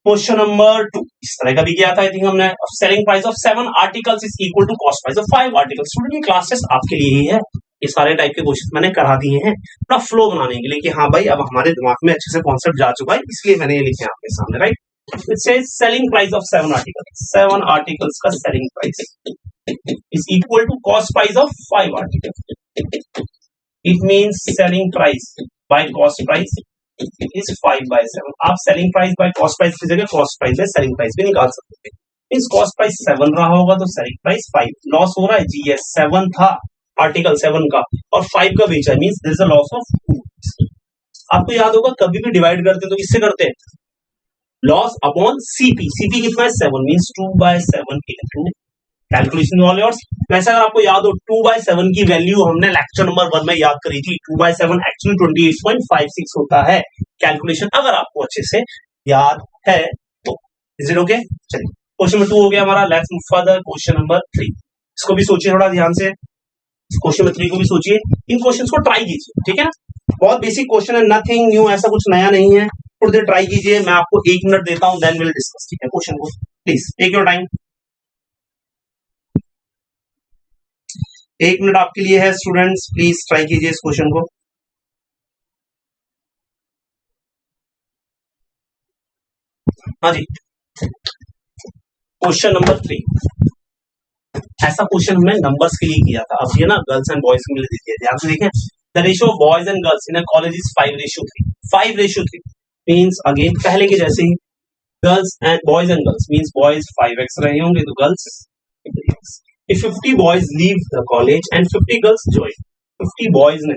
क्वेश्चन नंबर 2 इस तरह का भी किया था आई थिंक हमने। Selling price of 7 articles is equal to cost price of 5 articles. Student, ये क्लास टेस्ट आपके लिए ही है। ये सारे टाइप के क्वेश्चन मैंने करा दिए हैं थोड़ा फ्लो बनाने के लिए, कि हाँ भाई अब हमारे दिमाग में अच्छे से कॉन्सेप्ट जा चुका है, इसलिए मैंने ये लिखे आपके सामने, right. It says selling price of 7 articles. 7 articles का selling price is equal to cost price of 5 articles. It means selling price by cost price is 5/7. आप selling price by cost price की जगह cost price by selling price भी निकाल सकते हैं। Means cost price 7 रहा होगा तो selling price 5। लॉस हो रहा है जी, yes 7 था आर्टिकल 7 का और 5 का बेचा, means there is a loss of 2। आपको याद होगा कभी भी डिवाइड करते हैं तो किससे करते हैं? Loss upon CP. सीपी कितना है? 7 मीन्स 2/7 इनटू कैलकुलेशन वाले। और वैसे अगर आपको याद हो 2/7 की वैल्यू हमने लेक्चर नंबर 1 में याद करी थी। 2/7 एक्चुअली 28.56 होता है। कैलकुलेशन अगर आपको अच्छे से याद है तो इज इट ओके? चलिए क्वेश्चन नंबर 2 हो गया हमारा। Let's move further question number 3। इसको भी सोचिए थोड़ा ध्यान से, क्वेश्चन नंबर 3 को भी सोचिए। इन क्वेश्चंस को ट्राई कीजिए, ठीक है ना। बहुत बेसिक क्वेश्चन है, नथिंग न्यू, ऐसा कुछ नया नहीं है। थोड़ी देर ट्राई कीजिए, मैं आपको 1 मिनट देता हूं, देन विल डिस्कस, ठीक है। क्वेश्चन को please take your time. 1 minute आपके लिए है स्टूडेंट्स, प्लीज ट्राई कीजिए इस क्वेश्चन को। हाँ जी, क्वेश्चन नंबर 3। ऐसा क्वेश्चन हमने नंबर्स के लिए किया था। अब ये ना गर्ल्स एंड बॉयज के लिए देखिए, ध्यान से देखें। The ratio of boys and girls in a college is 5:3। 5:3 means again पहले के जैसे ही, girls and boys and girls means boys 5x रहे होंगे तो girls 3x। If 50 boys leave the college and 50 girls join, 50 boys ने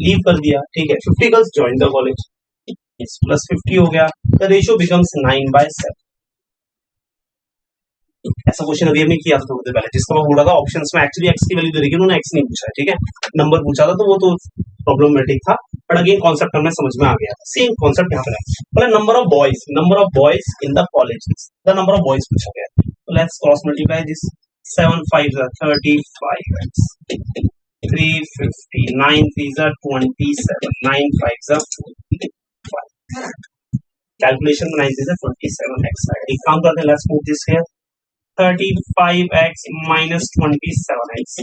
leave कर दिया, ठीक है, 50 girls join the college, plus 50 हो गया, the ratio becomes 9/7। ऐसा क्वेश्चन अभी हमने किया था थोड़ी देर पहले, जिसका मैं बोल रहा था ऑप्शंस में एक्चुअली x की वैल्यू दे रही, उन्होंने x नहीं पूछा है, ठीक है, नंबर पूछा था, तो वो तो प्रॉब्लमेटिक था, बट अगेन कॉन्सेप्ट हमें समझ में आ गया। सेम कॉन्सेप्ट यहाँ पे है, मतलब number of boys in the college, the number of boys पूछा गया है। तो let's cross multiply this, 7 5s are 35x, 3 50, 9 3s are 27, 9 5s are 45। Calculation में 9 3s are 27x। एक काम करते हैं, let's move this here, 35x minus 27x,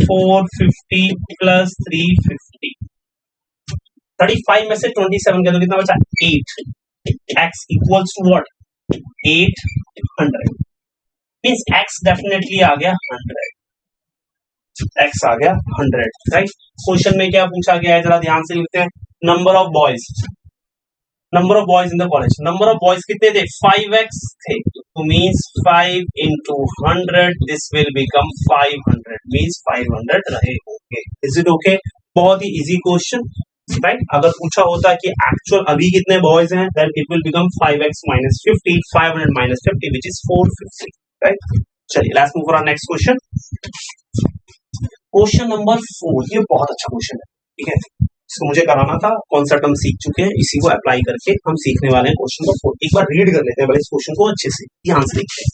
450 plus 350। 35 में से 27 का तो कितना बचा? 8। x equals to what? 800। Means x definitely आ गया 100। x आ गया 100, राइट। क्वेश्चन में क्या पूछा गया है जरा ध्यान से लिखते हैं। Number of boys, number of boys in the college, number of boys कितने थे 5x थे, तो means 5 into 100 this will become 500 means 500 रहे होंगे। Is it okay? बहुत ही इजी क्वेश्चन, राइट। अगर पूछा होता कि एक्चुअल अभी कितने बॉयज हैं, then it will become 5x minus 50, 500 minus 50 which is 450, right. चलिए let's move for our next question. Question number 4, ये बहुत अच्छा क्वेश्चन है, ठीक है। इसको मुझे कराना था, कॉन्सेप्ट हम सीख चुके हैं, इसी को अप्लाई करके हम सीखने वाले हैं क्वेश्चन नंबर 4। एक बार रीड कर लेते हैं भाई इस क्वेश्चन को अच्छे से, ध्यान से देखते हैं।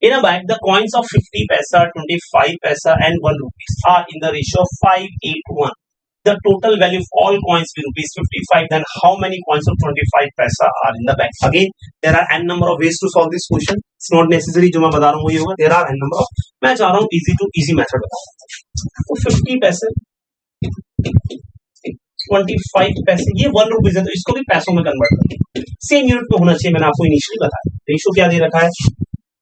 In a bag the coins of 50 paisa, 25 paisa and 1 rupees are in the ratio of 5:1। The total value of all coins will rupees 55. Then how many coins of 25 paisa are in the bag? Again, there are n number of ways to solve this question. It's not necessary जो मैं बता रहा हूँ ये होगा. There are n number of. मैं चाह रहा हूँ easy to easy method बताऊँ. तो 50 पैसे, 25 पैसे, ये 1 रुपीज है, तो इसको भी पैसों में कन्वर्ट करें। सेम यूनिट पे होना चाहिए, मैंने आपको इनिशियली बताया। रेशियो क्या दे रखा है?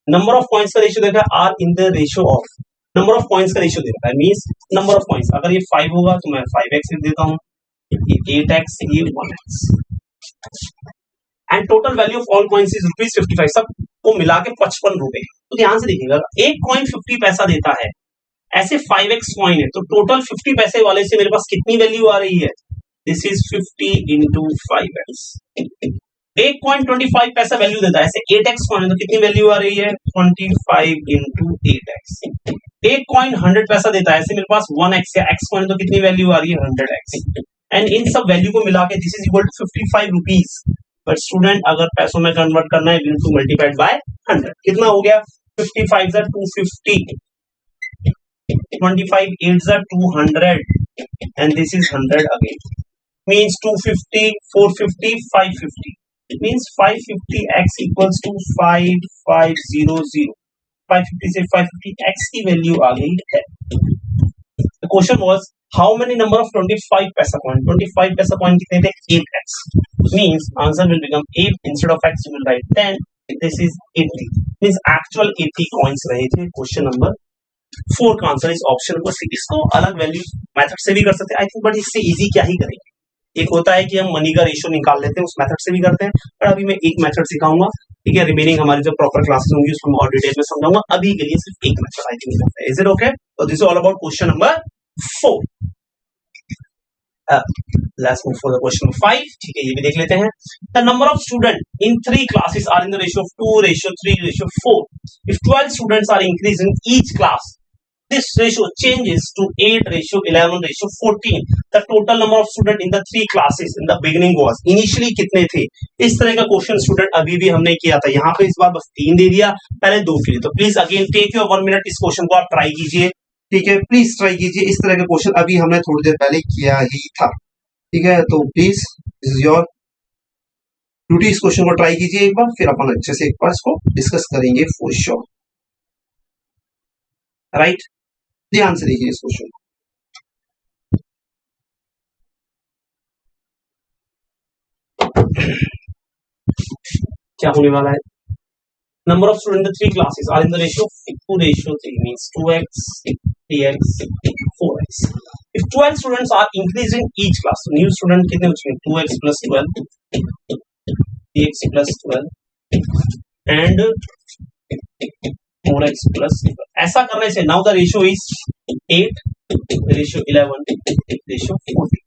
नंबर ऑफ कॉइन्स का रेशियो देखा है, are in the ratio of number of coins का रेशियो दे रखा है, मींस नंबर ऑफ कॉइन्स। अगर ये 5 होगा तो मैं 5x लिख देता हूँ, ये 8x, ये 1x। And total value of all coins is rupees 55, सब को मिला के 55 रुपए। तो ध्यान से देखिएगा, एक कॉइन 50 पैसा देता है, ऐसे 5x कॉइन है, तो टोटल 50 पैसे वाले से मेरे पास कितनी वैल्यू आ रही है? This is 50 into 5x। एक कॉइन 25 पैसा वैल्यू देता है, ऐसे 8x कॉइन है, तो कितनी वैल्यू आ रही है? 25 into 8x। एक कॉइन 100 पैसा देता है, ऐसे मेरे पास 1x या x कॉइन है, तो कितनी वैल्यू आ रही है? 100x। एंड इन सब वैल्यू को मिला के this is equal to 55 rupees. But student, अगर पैसों में कन्वर्ट करना है, टू मल्टीप्लाइड बाय 100, कितना हो गया? 55 is 250, 25 8s are 200, and this is 100 again. Means 250, 450, 550. It means 550x equals to 5500. 550 से 550x की वैल्यू आ गई है। The question was how many number of 25 पैसा coin? 25 पैसा coin कितने थे? 8x. Means answer will become 8 instead of x you will write 10. This is 80. Means actual 80 coins रहे थे। Question number 4 का आंसर इस ऑप्शन को सी। इसको अलग वैल्यू मेथड से भी कर सकते हैं आई थिंक, बट इससे इजी क्या ही करेंगे। एक होता है कि हम मनी का रेशियो निकाल लेते हैं, उस मेथड से भी करते हैं, पर अभी मैं एक मेथड सिखाऊंगा, ठीक है। रिमेनिंग हमारी जो प्रॉपर क्लासेस होंगी उसको मैं और डिटेल में समझाऊंगा, अभी के लिए सिर्फ एक मेथड आई थिंक है। Is it okay? तो this is all about question number 4। Let's move for the question number 5, ठीक है, ये भी देख लेते हैं। The number of student in 3 classes are in the ratio of 2:3:4। If 12 students are increasing each class, this ratio changes to 8:11:14. The total number of students in the 3 classes in the beginning was, initially कितने थे? इस तरह का question student अभी भी हमने किया था, यहाँ पे इस बार बस 3 दे दिया, पहले 2 के लिए। तो please again take your 1 minute, इस क्वेश्चन को आप ट्राई कीजिए, ठीक है, प्लीज ट्राई कीजिए। इस तरह का क्वेश्चन अभी हमने थोड़ी देर पहले किया ही था, ठीक है। तो please this is your duty, इस क्वेश्चन को ट्राई कीजिए एक बार, फिर अपन अच्छे से एक बार इसको डिस्कस करेंगे फॉर श्योर, राइट। ध्यान से देखिए इस क्वेश्चन को। क्या होने वाला है? Number of student in the 3 classes are in the ratio 2:3 means 2x 3x 4x। If 12 students are increasing each class, new student कितने बचेंगे? 2x plus 12 3x plus 12 and 4x plus 12। ऐसा करने से now the ratio is 8 ratio 11 ratio 14।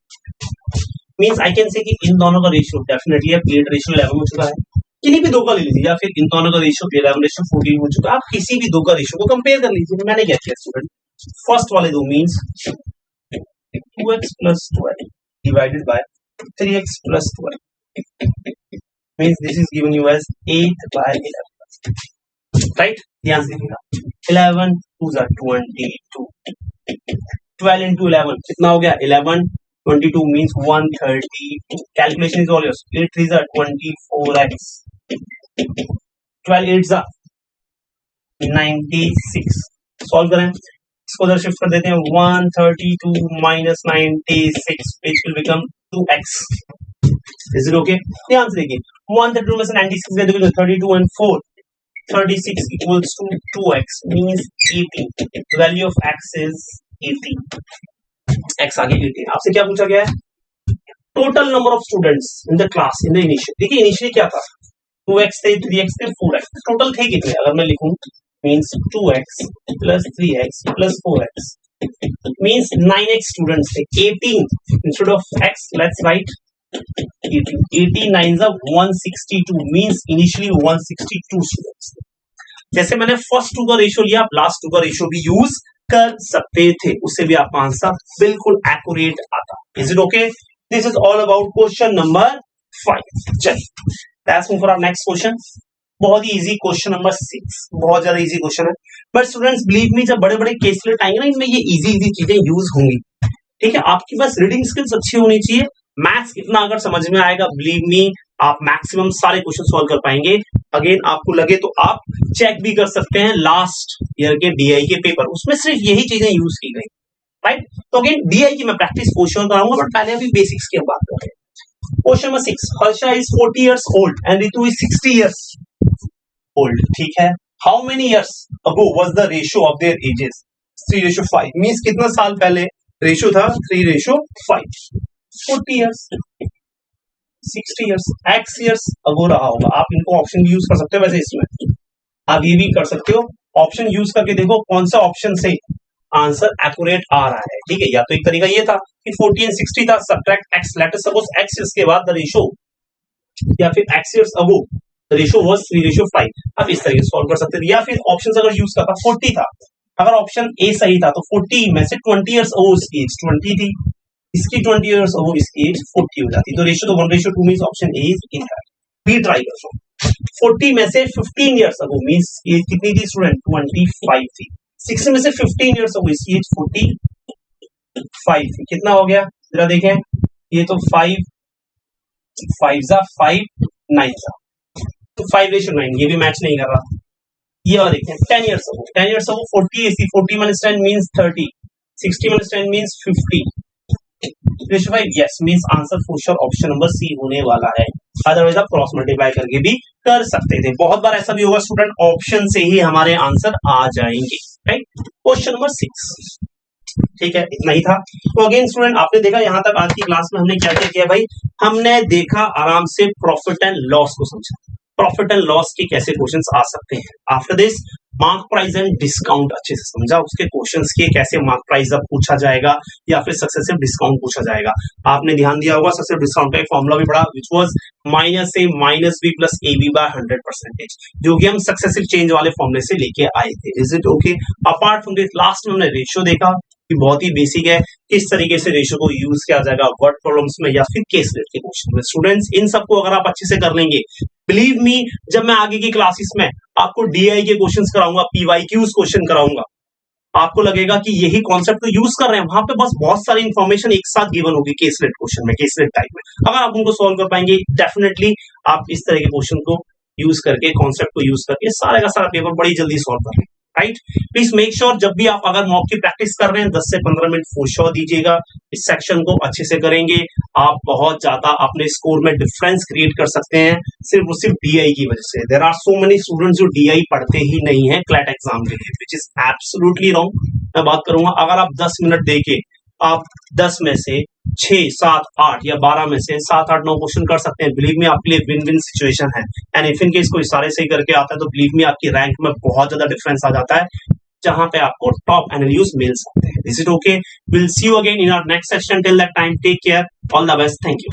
Means I can say कि इन दोनों का ratio definitely अब 8 ratio 11 हो चुका है। किन्हीं भी दो का ले लीजिए, या फिर इन दोनों का रेशियो 11 रेशियो 14 हो चुका है। आप किसी भी दो का रेशियो को कंपेयर कर लीजिए। मैंने क्या किया स्टूडेंट, फर्स्ट वाले दो means 2x plus 12 divided by 3x plus 12 means this is given you as 8 by 11, right? ध्यान से देखिएगा, 11 2s are 22, 12 into 11 कितना हो गया? 11, 22 means 132. Calculation is all yours. 8 3s are 24x, 12 8s are 96. Solve करें, इसको उधर शिफ्ट कर देते हैं। 132 minus 96 which will become 2x. Is it okay? ध्यान से देखिए, 132 में से 96 गए तो 32 and 4 36 equals to 2x means 18. The value of x is 18. x आगे 18। आपसे क्या पूछा गया है? Total number of students in the class in the initial. देखिए इनिशियली क्या था, 2x थे, 3x थे, 4x. टोटल थे कितने, अगर मैं लिखूं means 2x plus 3x plus 4x means 9x students थे. 18 instead of x let's write 18. 18 9s are 162 means initially 162 students. जैसे मैंने फर्स्ट टू का रेशियो लिया, आप लास्ट टू का रेशियो भी यूज कर सकते थे, उससे भी आपका आंसर बिल्कुल एक्यूरेट आता. Is it okay? This is all about question number 5. चलिए let's move for our next question. बहुत ही इजी क्वेश्चन नंबर 6. बहुत ज्यादा इजी क्वेश्चन है, बट स्टूडेंट्स बिलीव मी, जब बड़े बड़े केसलेट आएंगे ना, इनमें ये इजी चीजें यूज होंगी. ठीक है, आपकी बस रीडिंग स्किल्स अच्छी होनी चाहिए. मैथ्स इतना अगर समझ में आएगा, बिलीव मी आप मैक्सिमम सारे क्वेश्चन सॉल्व कर पाएंगे. अगेन आपको लगे तो आप चेक भी कर सकते हैं लास्ट ईयर के डीआई के पेपर, उसमें सिर्फ यही चीजें यूज की गई. राइट, तो अगेन डीआई की मैं प्रैक्टिस क्वेश्चन कराऊंगा, बट पहले अभी बेसिक्स की बात करते हैं. Question number 6. Harsha is 40 years old and Ritu is 60 years old. ठीक है, how many years ago was the ratio of their ages? 3:5 means कितना साल पहले रेशियो था? 3:5. 40 years 60 years x years ago रहा होगा. आप इनको ऑप्शन यूज कर सकते हो. वैसे इसमें आप ये भी कर सकते हो, ऑप्शन यूज करके देखो कौन सा ऑप्शन से आंसर एक्यूरेट आ रहा है. ठीक है, या तो एक तरीका ये था कि 40 and 60 था, subtract x, late us suppose x years के बाद द रेशियो, या फिर x years ago the ratio was 3:5. आप इस तरीके से सॉल्व कर सकते थे. या फिर ऑप्शन अगर यूज करता 40 था, अगर ऑप्शन ए सही था तो 40 में से 20 years ago इसकी एज 20 थी, इसकी 20 years ago इसकी एज 40 हो जाती. तो रेशियो तो 1:2 means option A is incorrect. B try करो. 40 में से 15 years ago मींस एज कितनी थी स्टूडेंट? 25 थी. 60 में से 15 years ago इसकी एज 45 थी. कितना हो गया जरा देखें, ये तो 5 5 जा 5 9 जा, तो 5:9. ये भी मैच नहीं कर रहा. ये और देखें 10 years ago 40 इसी 40 minus 10 means 30, 60 minus 10 means 50. yes means answer for sure option number C होने वाला है. अदरवाइज आप क्रॉस मल्टीप्लाई करके भी कर सकते थे. बहुत बार ऐसा भी होगा स्टूडेंट, ऑप्शन से ही हमारे आंसर आ जाएंगे. Right, question number 6. ठीक है, इतना ही था. तो अगेन स्टूडेंट आपने देखा यहाँ तक आज की क्लास में हमने क्या क्या किया भाई, हमने देखा आराम से प्रॉफिट एंड लॉस को समझा. प्रॉफिट एंड लॉस के कैसे क्वेश्चंस आ सकते हैं. After this mark price and discount अच्छे से समझा, उसके क्वेश्चंस के कैसे मार्क प्राइस अब पूछा जाएगा या फिर सक्सेसिव डिस्काउंट पूछा जाएगा. आपने ध्यान दिया होगा सक्सेसिव डिस्काउंट का एक फॉर्मूला भी पढ़ा, which was -a -b + ab by 100%, जो कि हम सक्सेसिव चेंज वाले फॉर्मूले से लेके आए थे. Is it okay? Apart from this last में हमने रेशियो देखा कि बहुत ही बेसिक है, किस तरीके से रेशियो को यूज किया जाएगा वर्ड प्रॉब्लम्स में या फिर केस लेट के क्वेश्चन में. स्टूडेंट्स इन सबको अगर आप अच्छे से कर लेंगे, बिलीव मी जब मैं आगे की क्लासेस में आपको डीआई के क्वेश्चंस कराऊंगा, पीवाईक्यूज क्वेश्चन कराऊंगा, आपको लगेगा कि यही कॉन्सेप्ट तो यूज कर रहे हैं. वहां पे बस बहुत सारी इंफॉर्मेशन एक साथ गिवन होगी केसलेट क्वेश्चन में, केसलेट टाइप में. अगर आप उनको सॉल्व कर पाएंगे, डेफिनेटली आप इस तरह के क्वेश्चन को यूज करके, कॉन्सेप्ट को यूज करके सारे का सारा पेपर बड़ी जल्दी सॉल्व कर. राइट, प्लीज मेक श्योर जब भी आप अगर मॉक की प्रैक्टिस कर रहे हैं 10 से 15 मिनट फॉर श्योर दीजिएगा. इस सेक्शन को अच्छे से करेंगे, आप बहुत ज्यादा अपने स्कोर में डिफरेंस क्रिएट कर सकते हैं सिर्फ और सिर्फ डीआई की वजह से. There are so many students जो डीआई पढ़ते ही नहीं है क्लैट एग्जाम के लिए, विच इज एब्सोल्युटली रॉन्ग. मैं बात करूंगा अगर आप 10 मिनट देके आप 10 में से 6 7 8 या 12 में से 7 8 9 क्वेश्चन कर सकते हैं, बिलीव मी आपके लिए विन विन सिचुएशन है. एंड इफ इन केस कोई सारे सही करके आता है तो बिलीव मी आपकी रैंक में बहुत ज्यादा डिफरेंस आ जाता है, जहां पे आपको टॉप एनालिस्ट मिल सकते हैं. This is okay. Will see you again in our next session. Till that time take care, all the best, thank you.